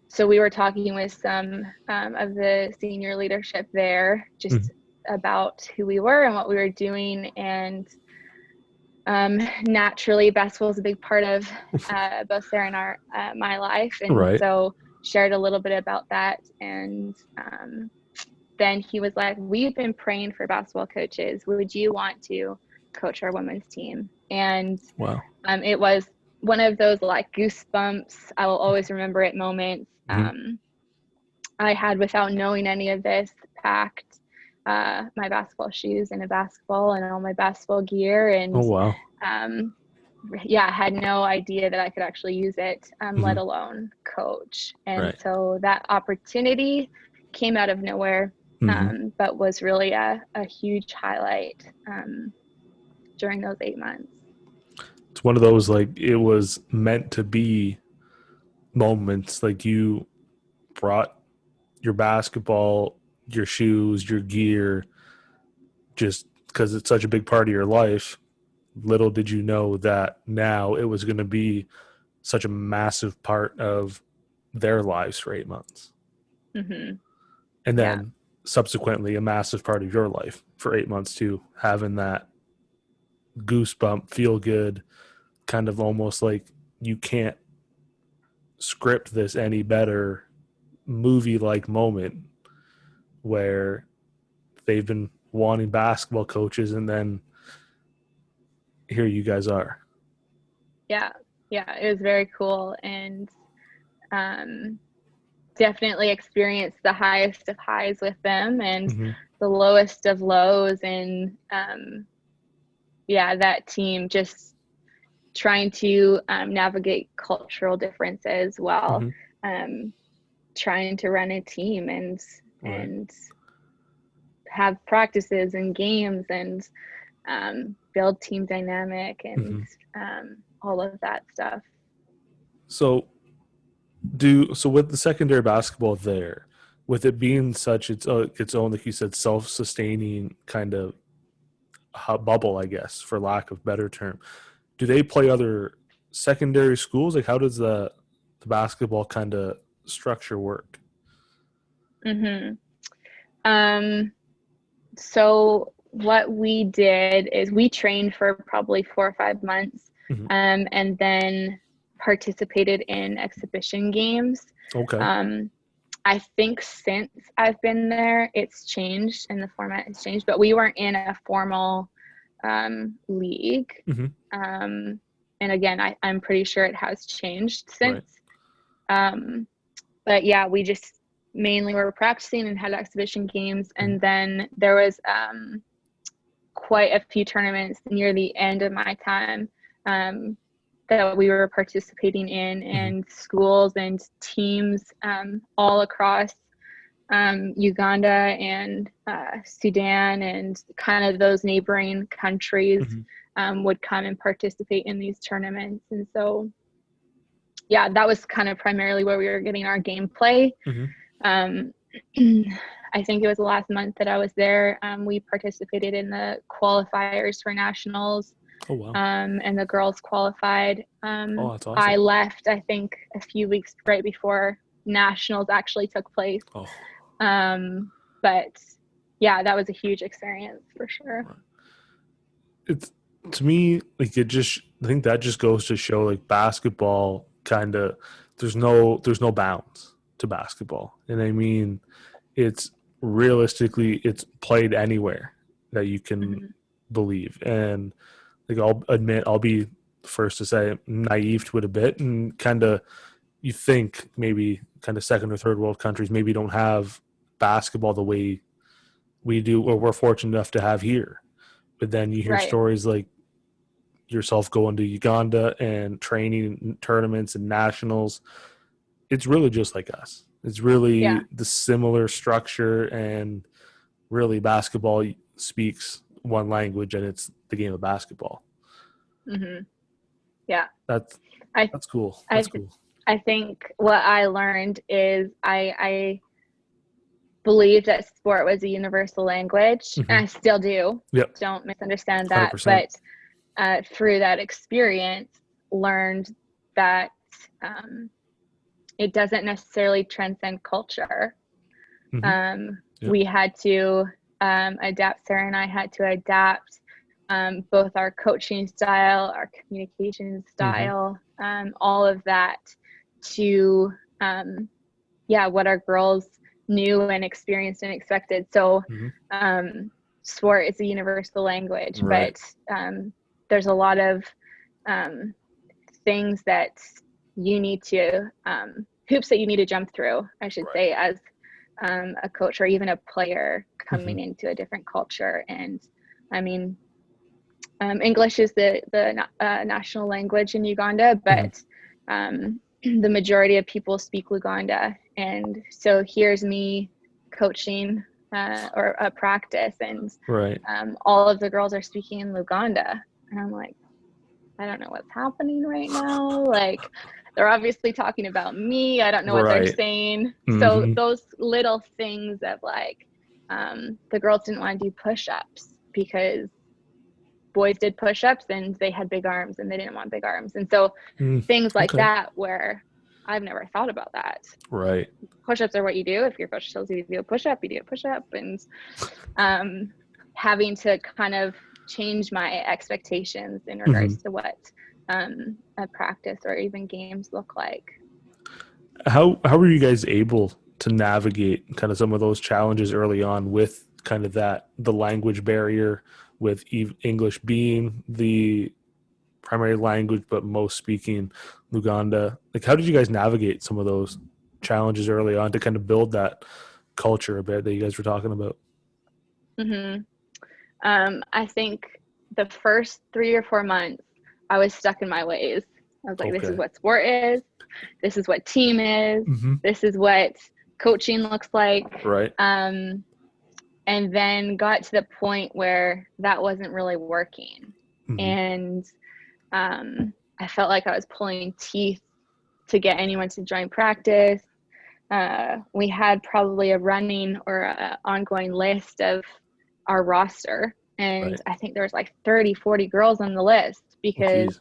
So we were talking with some of the senior leadership there just about who we were and what we were doing. And naturally, basketball is a big part of both Sarah and my life. And so shared a little bit about that. And then he was like, we've been praying for basketball coaches. Would you want to coach our women's team? And wow. It was one of those like goosebumps, I will always remember it moments I had without knowing any of this, packed my basketball shoes and a basketball and all my basketball gear. And I had no idea that I could actually use it, let alone coach. And so that opportunity came out of nowhere, but was really a huge highlight during those 8 months. It's one of those, like, it was meant to be moments. Like, you brought your basketball, your shoes, your gear, just because it's such a big part of your life. Little did you know that now it was going to be such a massive part of their lives for 8 months. And then subsequently a massive part of your life for 8 months too, having that goosebump, feel good, kind of almost like you can't script this any better, movie-like moment where they've been wanting basketball coaches and then here you guys are. Yeah, it was very cool, and definitely experienced the highest of highs with them and the lowest of lows. And that team just trying to navigate cultural differences while trying to run a team and have practices and games and build team dynamic and all of that stuff. So with the secondary basketball there, with it being such its own, like you said, self-sustaining kind of bubble, I guess, for lack of better term, do they play other secondary schools? Like, how does the basketball kind of structure work? So what we did is we trained for probably 4 or 5 months, and then participated in exhibition games. I think since I've been there, it's changed and the format has changed, but we weren't in a formal league. And again, I'm pretty sure it has changed since. But yeah, we just mainly were practicing and had exhibition games. And then there was quite a few tournaments near the end of my time that we were participating in, and schools and teams all across Uganda and Sudan and kind of those neighboring countries would come and participate in these tournaments. And so, yeah, that was kind of primarily where we were getting our gameplay. I think it was the last month that I was there. We participated in the qualifiers for nationals. Oh, wow. And the girls qualified. That's awesome. I left, I think, a few weeks right before nationals actually took place. But yeah, that was a huge experience for sure. It's, to me, like, I think that just goes to show, like, basketball kind of there's no bounds to basketball, and I mean, it's realistically it's played anywhere that you can believe. And like I'll admit, I'll be the first to say I'm naive to it a bit, and kind of you think maybe kind of second or third world countries maybe don't have basketball the way we do, or we're fortunate enough to have here. But then you hear Right. stories like yourself going to Uganda and training in tournaments and nationals. It's really just like us. It's really the similar structure, and really basketball speaks one language, and it's the game of basketball. Yeah. That's cool. That's cool. I think what I learned is I believed that sport was a universal language, and I still do. Yep. Don't misunderstand that. 100%. But through that experience, learned that it doesn't necessarily transcend culture. We had to adapt. Sarah and I had to adapt both our coaching style, our communication style, all of that to what our girls knew and experienced and expected. So sport is a universal language, but there's a lot of things that you need to hoops that you need to jump through, I should say, as a coach or even a player coming into a different culture. And I mean, English is the national language in Uganda, but the majority of people speak Luganda. And so here's me coaching or a practice, and all of the girls are speaking in Luganda. And I'm like, I don't know what's happening right now. Like, they're obviously talking about me. I don't know what they're saying. So those little things of like, the girls didn't want to do push-ups because boys did push-ups and they had big arms and they didn't want big arms. And so things like that, where I've never thought about that. Right. Push-ups are what you do. If your coach tells you to do a push-up, you do a push-up. And having to kind of change my expectations in regards to what a practice or even games look like. How were you guys able to navigate kind of some of those challenges early on with kind of the language barrier, with English being the primary language but most speaking Luganda? Like, how did you guys navigate some of those challenges early on to kind of build that culture a bit that you guys were talking about? I think the first 3 or 4 months I was stuck in my ways. I was like, this is what sport is. This is what team is. This is what coaching looks like. Right. And then got to the point where that wasn't really working. And I felt like I was pulling teeth to get anyone to join practice. We had probably a running or a ongoing list of our roster. And I think there was like 30, 40 girls on the list, because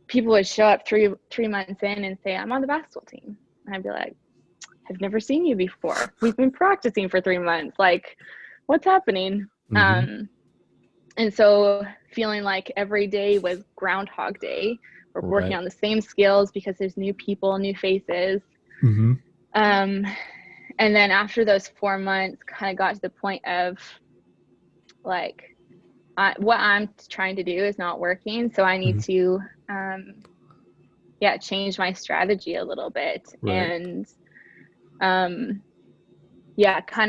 people would show up three months in and say, I'm on the basketball team. And I'd be like, I've never seen you before. We've been practicing for 3 months. Like, what's happening? And so feeling like every day was Groundhog Day. We're working on the same skills because there's new people, new faces. And then after those 4 months, kind of got to the point of like, what I'm trying to do is not working. So I need to, change my strategy a little bit. And, kind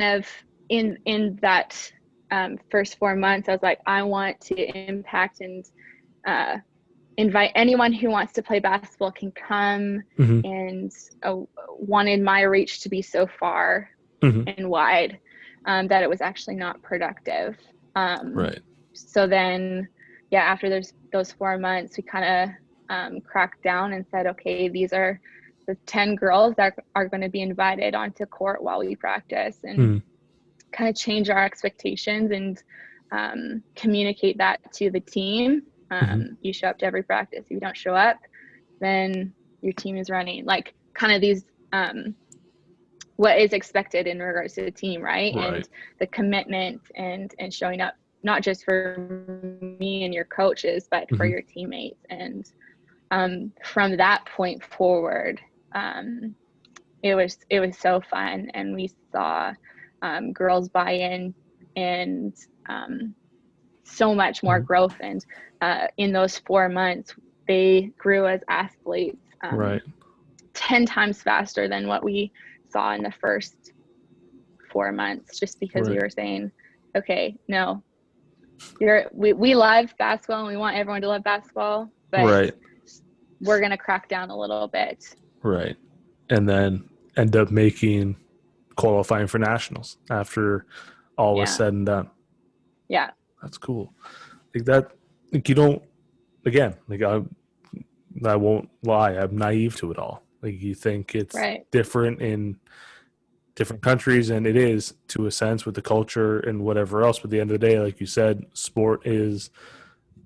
of in that first 4 months, I was like, I want to impact and invite anyone who wants to play basketball can come, and wanted my reach to be so far and wide that it was actually not productive. So then, after those 4 months, we kind of cracked down and said, okay, these are the 10 girls that are going to be invited onto court while we practice, and kind of change our expectations and communicate that to the team. You show up to every practice. If you don't show up, then your team is running. Like, kind of these what is expected in regards to the team, right? And the commitment and showing up, not just for me and your coaches, but for your teammates. And from that point forward, it was so fun, and we saw girls buy and so much more growth, and in those 4 months they grew as athletes Right. 10 times faster than what we saw in the first 4 months, just because we Right. were saying, okay, no, we love basketball and we want everyone to love basketball, but Right. we're going to crack down a little bit. Right. And then end up qualifying for nationals after all was said and done. Yeah. That's cool. You don't, again, I won't lie, I'm naive to it all. Like, you think it's different in different countries, and it is to a sense with the culture and whatever else. But at the end of the day, like you said, sport is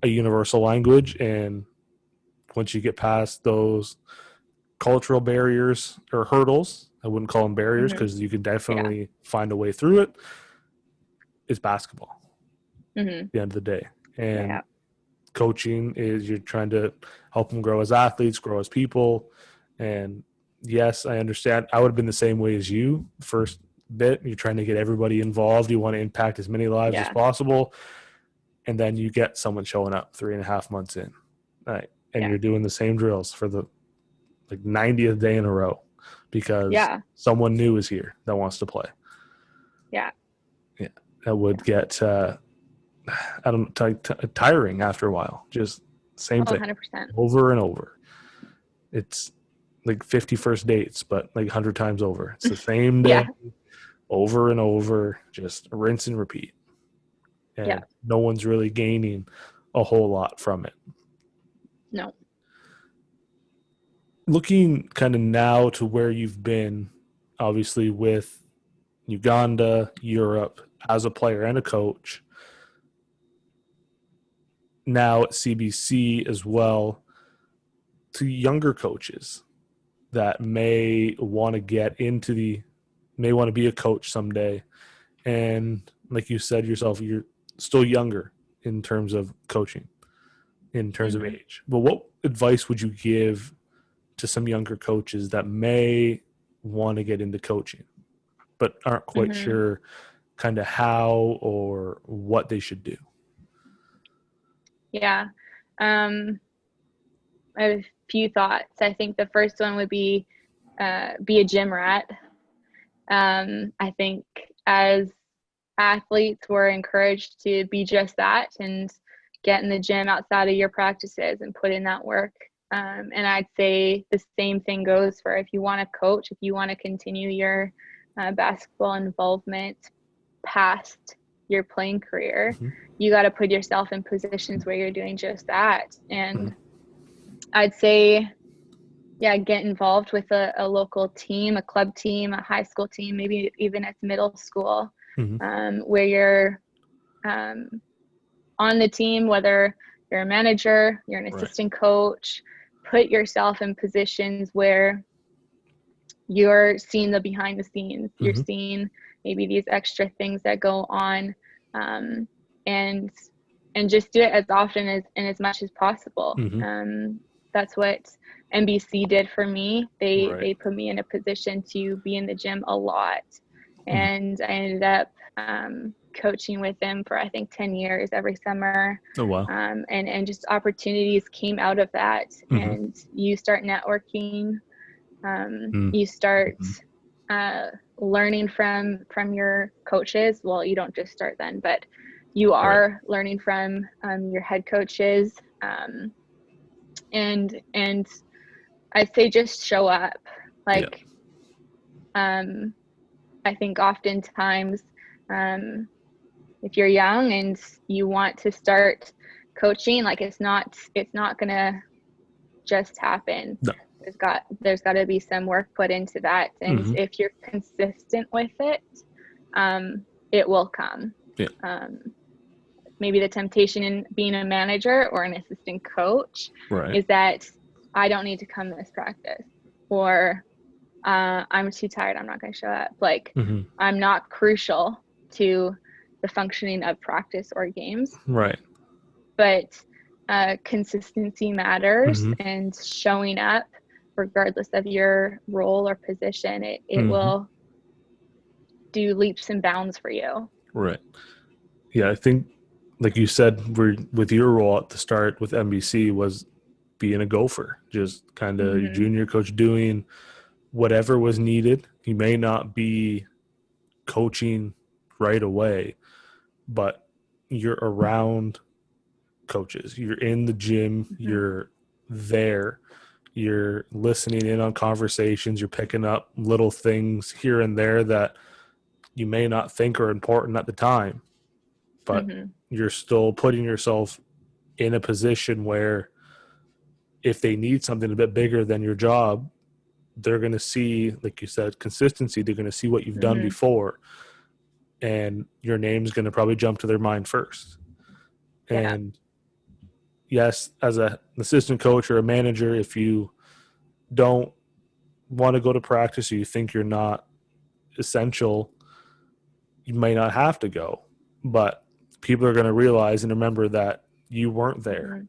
a universal language, and once you get past those cultural barriers or hurdles, I wouldn't call them barriers because you can definitely find a way through it. It's basketball at the end of the day. And coaching is, you're trying to help them grow as athletes, grow as people. And yes, I understand. I would have been the same way as you first bit. You're trying to get everybody involved. You want to impact as many lives as possible. And then you get someone showing up 3.5 months in. Right. And you're doing the same drills for the 90th day in a row because someone new is here that wants to play. Yeah. That would get tiring after a while. Just same thing 100%. over and over. It's like 50 first dates, but like 100 times over. It's the same day over and over, just rinse and repeat. And no one's really gaining a whole lot from it. No. Looking kind of now to where you've been, obviously with Uganda, Europe, as a player and a coach, now at CBC as well, to younger coaches that may want to may want to be a coach someday. And like you said yourself, you're still younger in terms of coaching, in terms of age. But what advice would you give to some younger coaches that may want to get into coaching but aren't quite sure kind of how or what they should do? Yeah. I have a few thoughts. I think the first one would be a gym rat. I think as athletes, we're encouraged to be just that and get in the gym outside of your practices and put in that work. And I'd say the same thing goes for if you want to coach, if you want to continue your basketball involvement past your playing career, you got to put yourself in positions where you're doing just that. And I'd say, get involved with a local team, a club team, a high school team, maybe even at middle school, where you're on the team, whether you're a manager, you're an assistant coach. Put yourself in positions where you're seeing the behind the scenes. You're seeing maybe these extra things that go on, and just do it as often and as much as possible. That's what NBC did for me. They put me in a position to be in the gym a lot, and I ended up coaching with them for I think 10 years every summer. Oh wow. And just opportunities came out of that, and you start networking. You start learning from your coaches. Well, you don't just start then, but you are learning from your head coaches. And I'd say just show up. I think oftentimes if you're young and you want to start coaching, it's not gonna just happen. No. There's got to be some work put into that, and if you're consistent with it, it will come. Maybe the temptation in being a manager or an assistant coach is that I don't need to come to this practice, or I'm too tired, I'm not going to show up. I'm not crucial to the functioning of practice or games. But consistency matters, and showing up regardless of your role or position, it will do leaps and bounds for you. Right. Yeah, I think, like you said, with your role at the start with NBC was being a gopher, just kind of junior coach doing whatever was needed. You may not be coaching right away, but you're around coaches. You're in the gym, you're there, you're listening in on conversations, you're picking up little things here and there that you may not think are important at the time, but you're still putting yourself in a position where if they need something a bit bigger than your job, they're going to see, like you said, consistency. They're going to see what you've done before, and your name's going to probably jump to their mind first. And yes, as an assistant coach or a manager, if you don't want to go to practice or you think you're not essential, you may not have to go. But people are going to realize and remember that you weren't there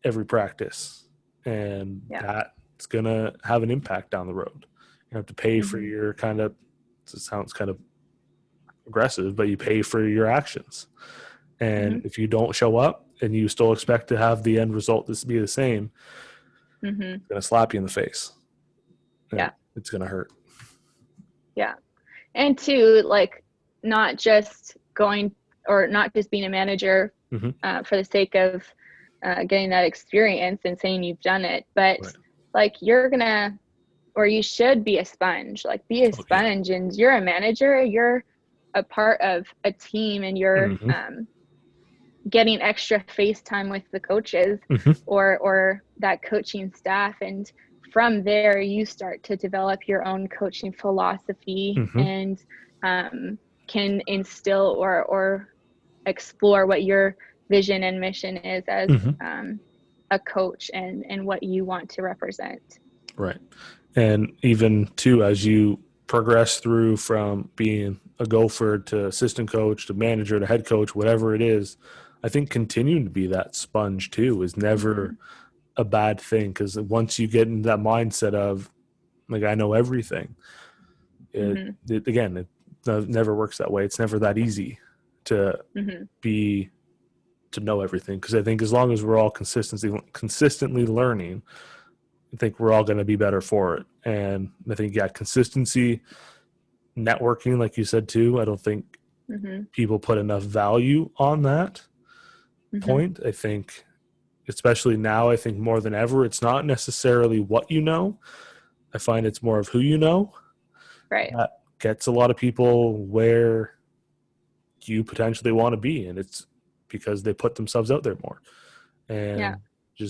every practice, and that's going to have an impact down the road. You have to pay for your kind of, it sounds kind of aggressive, but you pay for your actions. And if you don't show up and you still expect to have the end result to be the same, it's going to slap you in the face. And it's going to hurt. Yeah. And two, like, not just going or not just being a manager for the sake of getting that experience and saying you've done it, but like you're gonna, or you should be a sponge, like be a sponge. And you're a manager, you're a part of a team, and you're getting extra face time with the coaches or that coaching staff. And from there you start to develop your own coaching philosophy and can instill or explore what your vision and mission is as a coach and what you want to represent. Right. And even too, as you progress through from being a gopher to assistant coach to manager to head coach, whatever it is, I think continuing to be that sponge too is never a bad thing, because once you get in that mindset of like, I know everything, it never works that way. It's never that easy to to know everything, because I think as long as we're all consistently learning, I think we're all going to be better for it. And I think consistency, networking, like you said too, I don't think people put enough value on that point. I think especially now, I think more than ever, it's not necessarily what you know. I find it's more of who you know. Right. That gets a lot of people where you potentially want to be, and it's because they put themselves out there more. And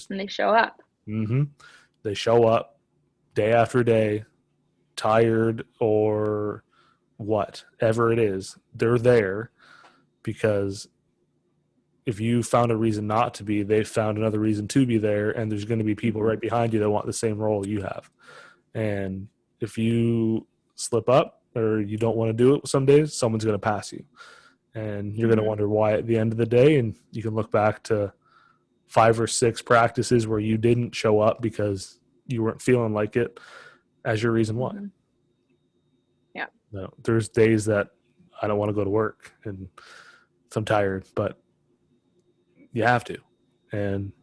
and they show up. They show up day after day, tired or whatever it is. They're there because if you found a reason not to be, they found another reason to be there, and there's going to be people right behind you that want the same role you have. And if you slip up or you don't want to do it some days, someone's going to pass you. And you're going to wonder why at the end of the day, and you can look back to 5 or 6 practices where you didn't show up because you weren't feeling like it as your reason why. Yeah. No, there's days that I don't want to go to work and I'm tired, but you have to. And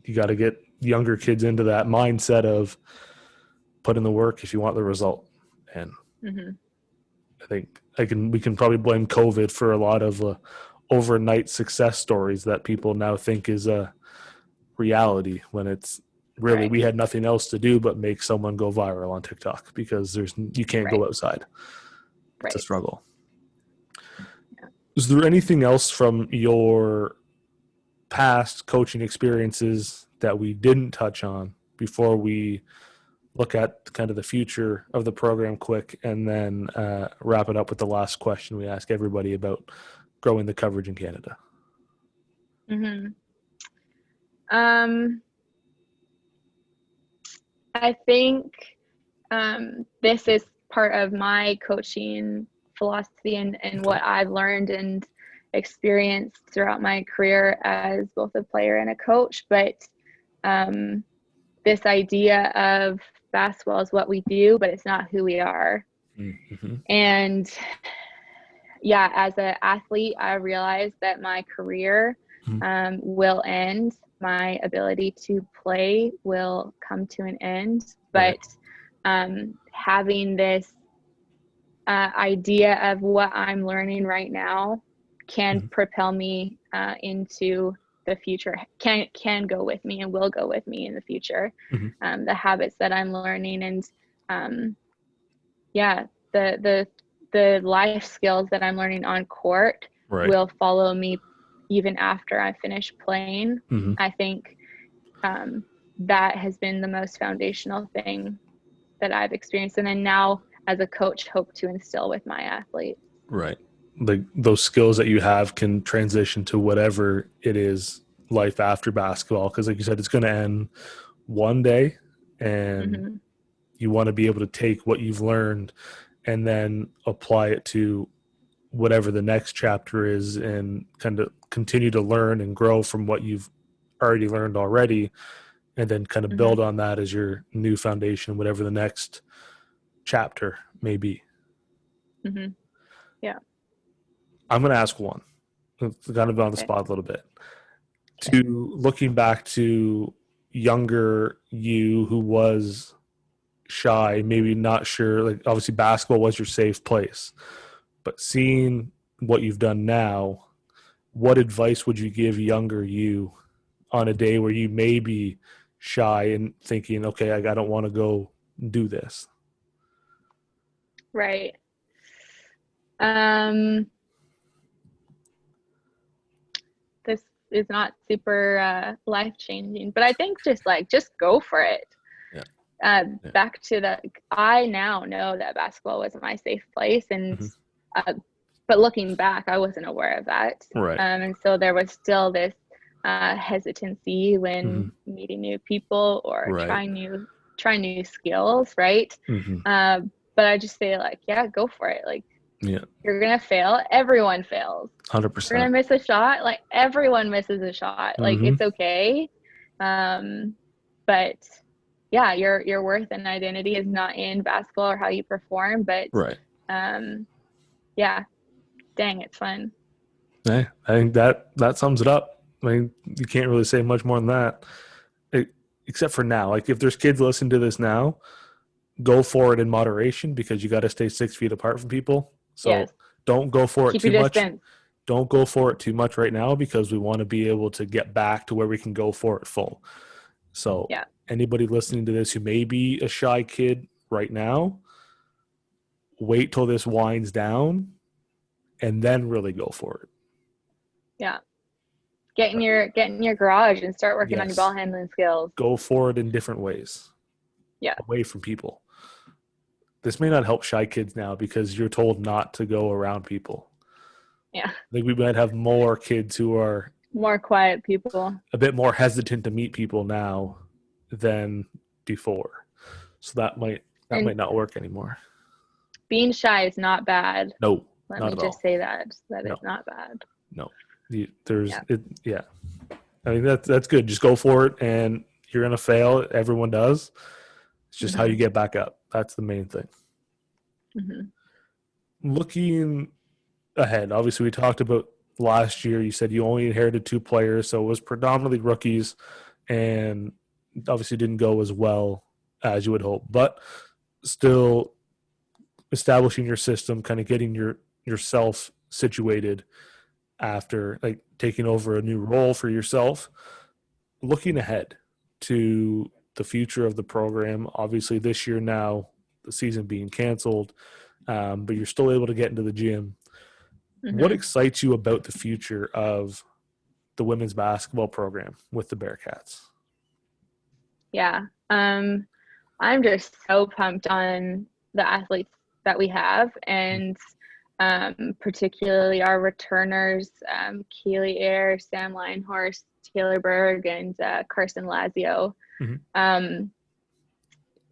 you got to get younger kids into that mindset of put in the work if you want the result. And I think we can probably blame COVID for a lot of overnight success stories that people now think is a reality, when it's really we had nothing else to do but make someone go viral on TikTok, because you can't go outside. It's a struggle. Is there anything else from your past coaching experiences that we didn't touch on before we look at kind of the future of the program quick, and then wrap it up with the last question we ask everybody about growing the coverage in Canada? I think this is part of my coaching philosophy and what I've learned and experienced throughout my career as both a player and a coach. But this idea of basketball is what we do, but it's not who we are. Mm-hmm. And yeah, as an athlete, I realized that my career will end. My ability to play will come to an end. But having this idea of what I'm learning right now can propel me into the future, can go with me and will go with me in the future. The habits that I'm learning, and the life skills that I'm learning on court will follow me even after I finish playing. I think that has been the most foundational thing that I've experienced, and then now as a coach hope to instill with my athletes. Right. Like those skills that you have can transition to whatever it is life after basketball, because like you said, it's going to end one day, and you want to be able to take what you've learned and then apply it to whatever the next chapter is, and kind of continue to learn and grow from what you've already learned already, and then kind of build on that as your new foundation, whatever the next chapter may be. Yeah. I'm going to ask one. It's kind of on the spot a little bit. To looking back to younger you who was shy, maybe not sure, like obviously basketball was your safe place, but seeing what you've done now, what advice would you give younger you on a day where you may be shy and thinking, okay, I don't want to go do this? Right. This is not super life-changing, but I think just go for it. Back to I now know that basketball wasn't my safe place, and but looking back, I wasn't aware of that. And so there was still this hesitancy when meeting new people or trying new skills, right? But I just say go for it. You're gonna fail. Everyone fails. 100%. You're gonna miss a shot. Everyone misses a shot. It's okay. But yeah, your worth and identity is not in basketball or how you perform, but yeah, dang, it's fun. Hey, I think that sums it up. I mean, you can't really say much more than that, except for now. If there's kids listening to this now, go for it in moderation, because you got to stay 6 feet apart from people. So don't go for it too much. Don't go for it too much right now, because we want to be able to get back to where we can go for it full. So anybody listening to this who may be a shy kid right now, wait till this winds down and then really go for it. Yeah. Get in your garage and start working on your ball handling skills. Go for it in different ways. Yeah. Away from people. This may not help shy kids now, because you're told not to go around people. Yeah. I think we might have more kids who are more quiet people, a bit more hesitant to meet people now than before. So that might not work anymore. Being shy is not bad. No. Let me just say that it's not bad. No. I mean, that's good. Just go for it, and you're gonna fail. Everyone does. It's just how you get back up. That's the main thing. Looking ahead, obviously we talked about last year. You said you only inherited 2 players, so it was predominantly rookies, and obviously didn't go as well as you would hope. But still establishing your system, kind of getting yourself situated after taking over a new role for yourself. Looking ahead to the future of the program, obviously this year now, the season being canceled, but you're still able to get into the gym. What excites you about the future of the women's basketball program with the Bearcats? Yeah. I'm just so pumped on the athletes that we have, and particularly our returners, Keely Ayre, Sam Lionhorst, Taylor Berg, and Carson Lazio.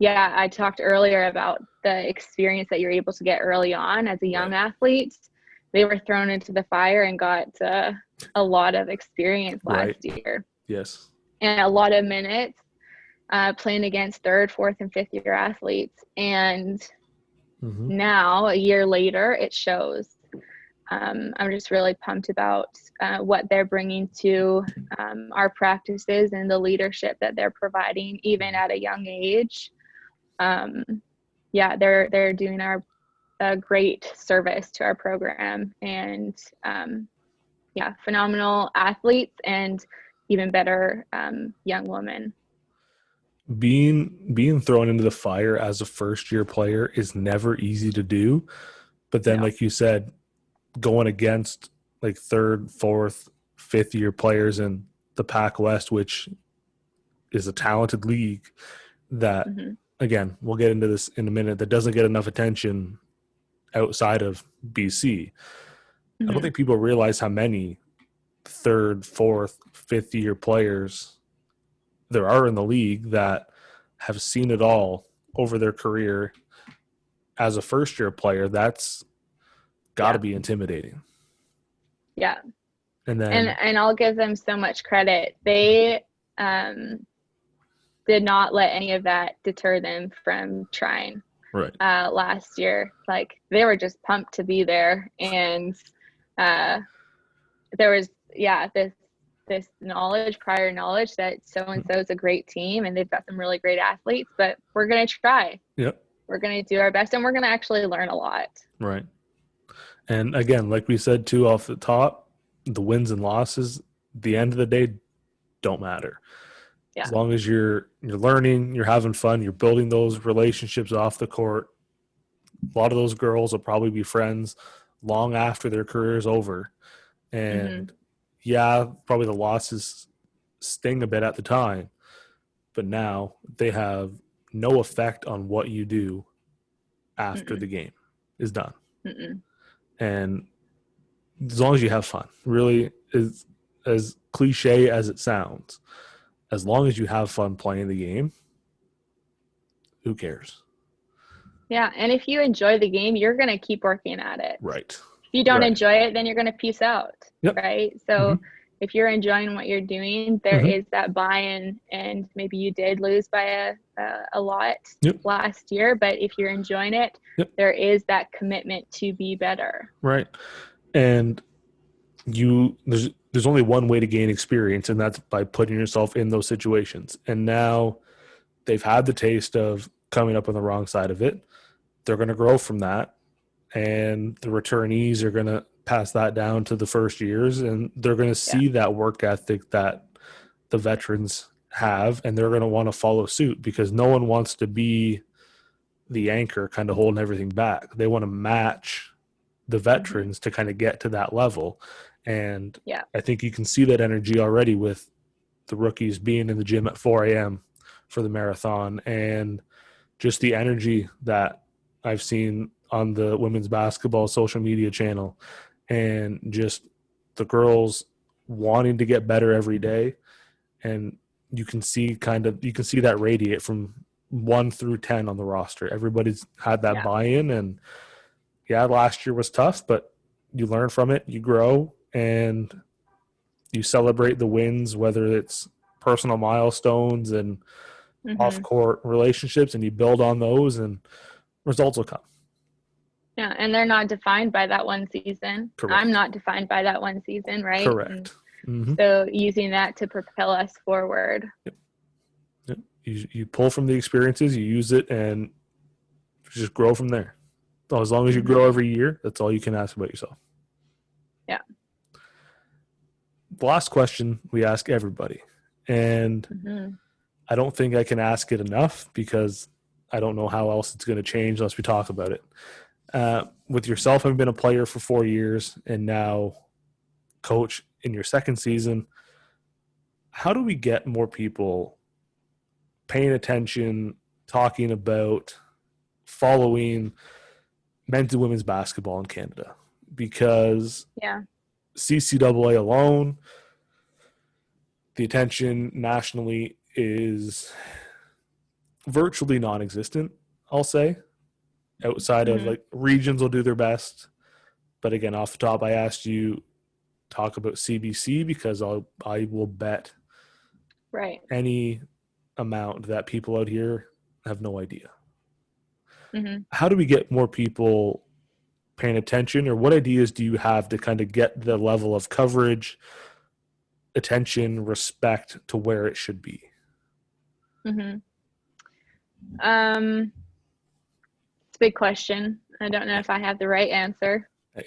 I talked earlier about the experience that you're able to get early on as a young athlete. They were thrown into the fire and got a lot of experience last year. Yes. And a lot of minutes. playing against third, fourth, and fifth year athletes. And Mm-hmm. now, a year later, it shows. I'm just really pumped about what they're bringing to our practices and the leadership that they're providing, even at a young age. Yeah, they're doing a great service to our program, and yeah, phenomenal athletes and even better young women. Being thrown into the fire as a first year player is never easy to do. But then, No. like you said, going against like third, fourth, fifth year players in the Pac West, which is a talented league that, Mm-hmm. again, we'll get into this in a minute, that doesn't get enough attention outside of BC. I don't Mm-hmm. think people realize how many third, fourth, fifth year players there are in the league that have seen it all over their career. As a first year player, that's got to Yeah. be intimidating. Yeah. And then, And I'll give them so much credit. They did not let any of that deter them from trying. right. Last year, like they were just pumped to be there, and there was this knowledge, prior knowledge, that so and so is a great team and they've got some really great athletes, but we're gonna try. Yep. We're gonna do our best, and we're gonna actually learn a lot. Right. And again, like we said too off the top, the wins and losses, the end of the day, don't matter. Yeah. As long as you're learning, you're having fun, you're building those relationships off the court. A lot of those girls will probably be friends long after their career is over. And yeah, probably the losses sting a bit at the time, but now they have no effect on what you do after the game is done. And as long as you have fun, really, is as cliche as it sounds, as long as you have fun playing the game, who cares? Yeah, and if you enjoy the game, you're gonna keep working at it. Right. If you don't Right. enjoy it, then you're gonna peace out. Yep. Right. So if you're enjoying what you're doing, there is that buy-in, and maybe you did lose by a lot last year, but if you're enjoying it, there is that commitment to be better. Right. And there's only one way to gain experience, and that's by putting yourself in those situations. And now they've had the taste of coming up on the wrong side of it. They're going to grow from that, and the returnees are going to pass that down to the first years, and they're going to see that work ethic that the veterans have, and they're going to want to follow suit, because no one wants to be the anchor kind of holding everything back. They want to match the veterans to kind of get to that level. And I think you can see that energy already with the rookies being in the gym at 4 a.m. for the marathon, and just the energy that I've seen on the women's basketball social media channel, and just the girls wanting to get better every day. And you can see that radiate from 1 through 10 on the roster. Everybody's had that buy-in, and last year was tough, but you learn from it, you grow, and you celebrate the wins, whether it's personal milestones and off-court relationships, and you build on those, and results will come. Yeah, and they're not defined by that one season. Correct. I'm not defined by that one season, right? Correct. So using that to propel us forward. Yep. You pull from the experiences, you use it, and just grow from there. So as long as you grow every year, that's all you can ask about yourself. Yeah. The last question we ask everybody, and I don't think I can ask it enough, because I don't know how else it's going to change unless we talk about it. With yourself, having been a player for 4 years and now coach in your second season, how do we get more people paying attention, talking about, following men's and women's basketball in Canada? Because CCAA alone, the attention nationally is virtually non-existent, I'll say. Outside of like regions will do their best. But again, off the top, I asked you talk about CBC, because I will bet any amount that people out here have no idea. Mm-hmm. How do we get more people paying attention, or what ideas do you have to kind of get the level of coverage, attention, respect to where it should be? Mm-hmm. It's a big question. I don't know if I have the right answer. Hey,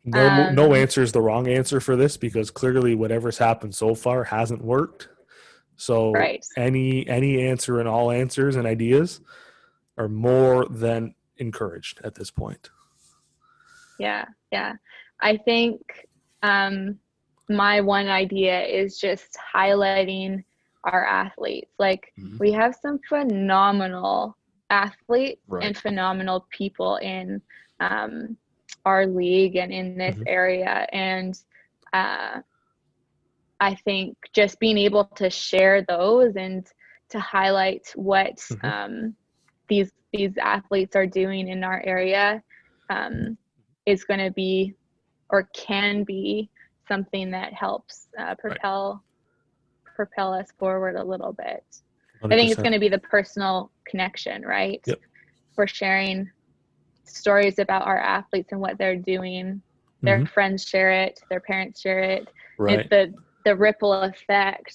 no Um, answer is the wrong answer for this, because clearly whatever's happened so far hasn't worked. So right. any answer and all answers and ideas are more than encouraged at this point. Yeah. Yeah. I think my one idea is just highlighting our athletes. Like, Mm-hmm. we have some phenomenal athletes Right. and phenomenal people in our league and in this Mm-hmm. area. And I think just being able to share those and to highlight what Mm-hmm. these athletes are doing in our area is going to be, or can be, something that helps Right. propel us forward a little bit. I think it's 100%. going to be the personal connection, right? Yep. We're sharing stories about our athletes and what they're doing. Their Mm-hmm. friends share it, their parents share it. Right. The ripple effect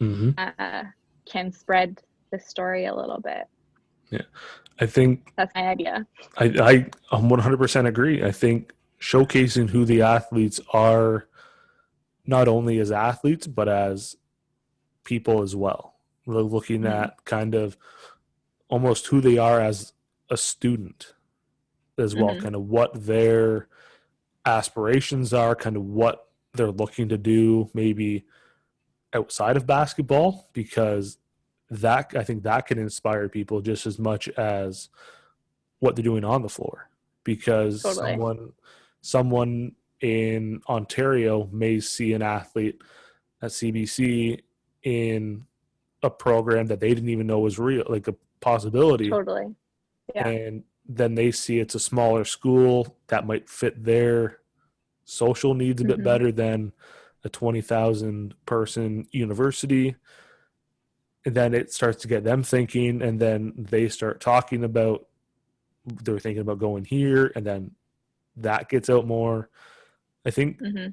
Mm-hmm. can spread the story a little bit. Yeah. I think That's my idea. I 100% agree. I think showcasing who the athletes are, not only as athletes, but as people as well. We're looking Mm-hmm. at kind of almost who they are as a student as well, Mm-hmm. kind of what their aspirations are, kind of what they're looking to do, maybe outside of basketball, because that, I think that can inspire people just as much as what they're doing on the floor. Because Totally. someone in Ontario may see an athlete at CBC in a program that they didn't even know was real, like a possibility, Totally. Yeah. and then they see it's a smaller school that might fit their social needs a bit Mm-hmm. better than a 20,000 person university. And then it starts to get them thinking, and then they start talking about they're thinking about going here, and then that gets out more. I think Mm-hmm.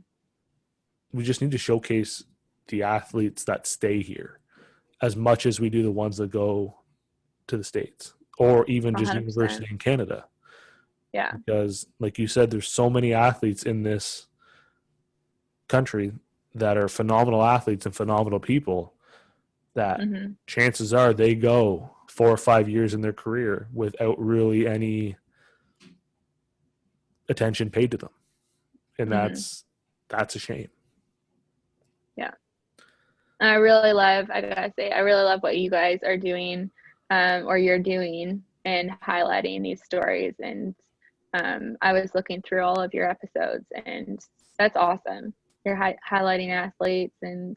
we just need to showcase the athletes that stay here as much as we do the ones that go to the States, or even just 100%. university in Canada. Yeah. Because like you said, there's so many athletes in this country that are phenomenal athletes and phenomenal people that Mm-hmm. chances are they go 4 or 5 years in their career without really any attention paid to them. And Mm-hmm. that's a shame. Yeah. And I gotta say, I really love what you guys are doing, or you're doing, and highlighting these stories. And I was looking through all of your episodes, and that's awesome. You're highlighting athletes and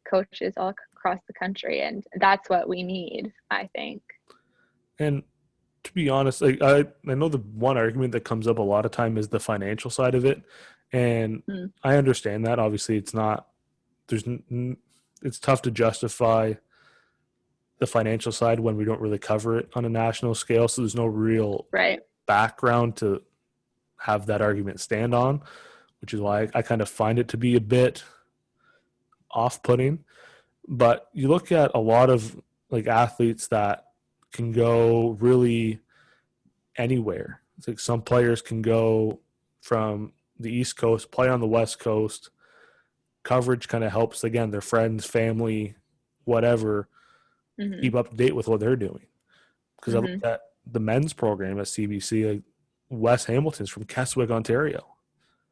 coaches all across the country, and that's what we need, I think. And to be honest, like I know the one argument that comes up a lot of time is the financial side of it, and Mm. I understand that. Obviously, it's not it's tough to justify the financial side when we don't really cover it on a national scale. So there's no real Right. background to have that argument stand on, which is why I kind of find it to be a bit off-putting. But you look at a lot of like athletes that can go really anywhere. It's like some players can go from the East Coast, play on the West Coast. Coverage kind of helps, again, their friends, family, whatever, Mm-hmm. keep up to date with what they're doing. Because I Mm-hmm. looked at the men's program at CBC, like Wes Hamilton's from Keswick, Ontario.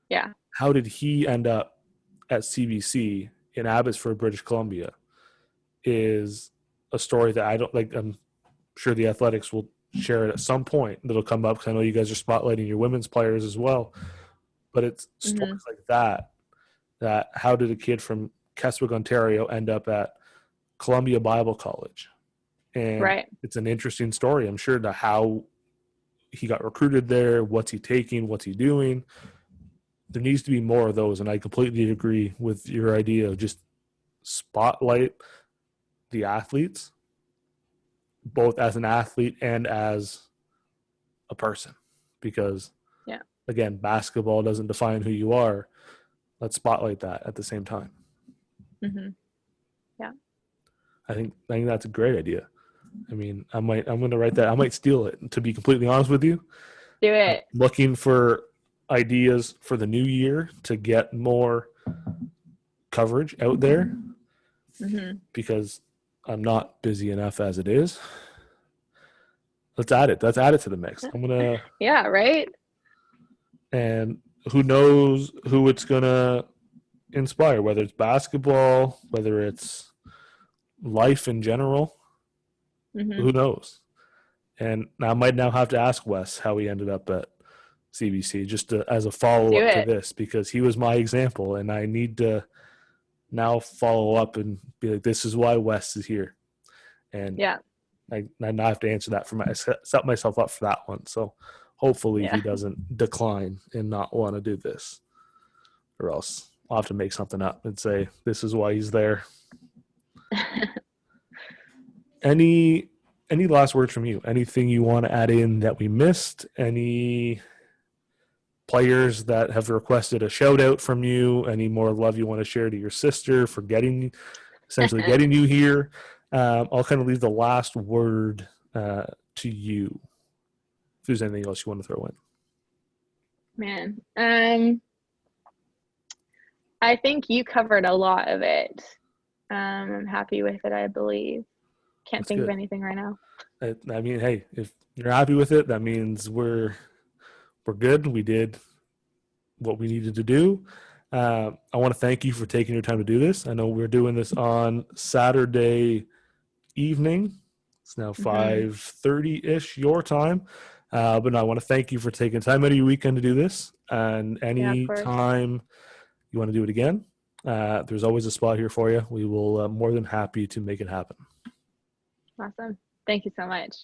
Yeah. How did he end up at CBC in Abbotsford, British Columbia? Is a story that I don't like. I'm sure the Athletics will share it at some point. That'll come up because I know you guys are spotlighting your women's players as well. But it's Mm-hmm. stories like that. That how did a kid from Keswick, Ontario, end up at Columbia Bible College? And Right. it's an interesting story, I'm sure, to how he got recruited there, what's he taking, what's he doing. There needs to be more of those, and I completely agree with your idea of just spotlight the athletes, both as an athlete and as a person, because again, basketball doesn't define who you are. Let's spotlight that at the same time. Mm-hmm. Yeah. I think that's a great idea. I mean, I'm going to write that. I might steal it, to be completely honest with you. Do it. I'm looking for ideas for the new year to get more coverage out there, because I'm not busy enough as it is. Let's add it. Let's add it to the mix. I'm going to. Yeah, right? And who knows who it's going to inspire, whether it's basketball, whether it's life in general. Who knows? And I might now have to ask Wes how he ended up at CBC, just as a follow-up to this, because he was my example, and I need to now follow up and be like, this is why Wes is here. And I have to answer that set myself up for that one. So hopefully he doesn't decline and not want to do this, or else I'll have to make something up and say, this is why he's there. Any last words from you? Anything you want to add in that we missed? Any players that have requested a shout out from you? Any more love you want to share to your sister for essentially getting you here? I'll kind of leave the last word to you. If there's anything else you want to throw in. Man, I think you covered a lot of it. I'm happy with it, I believe. Can't think of anything right now. I mean, hey, if you're happy with it, that means we're good. We did what we needed to do. I want to thank you for taking your time to do this. I know we're doing this on Saturday evening. It's now 5:30-ish your time. But no, I want to thank you for taking time out of your weekend to do this. And any time you want to do it again, there's always a spot here for you. We will more than happy to make it happen. Awesome. Thank you so much.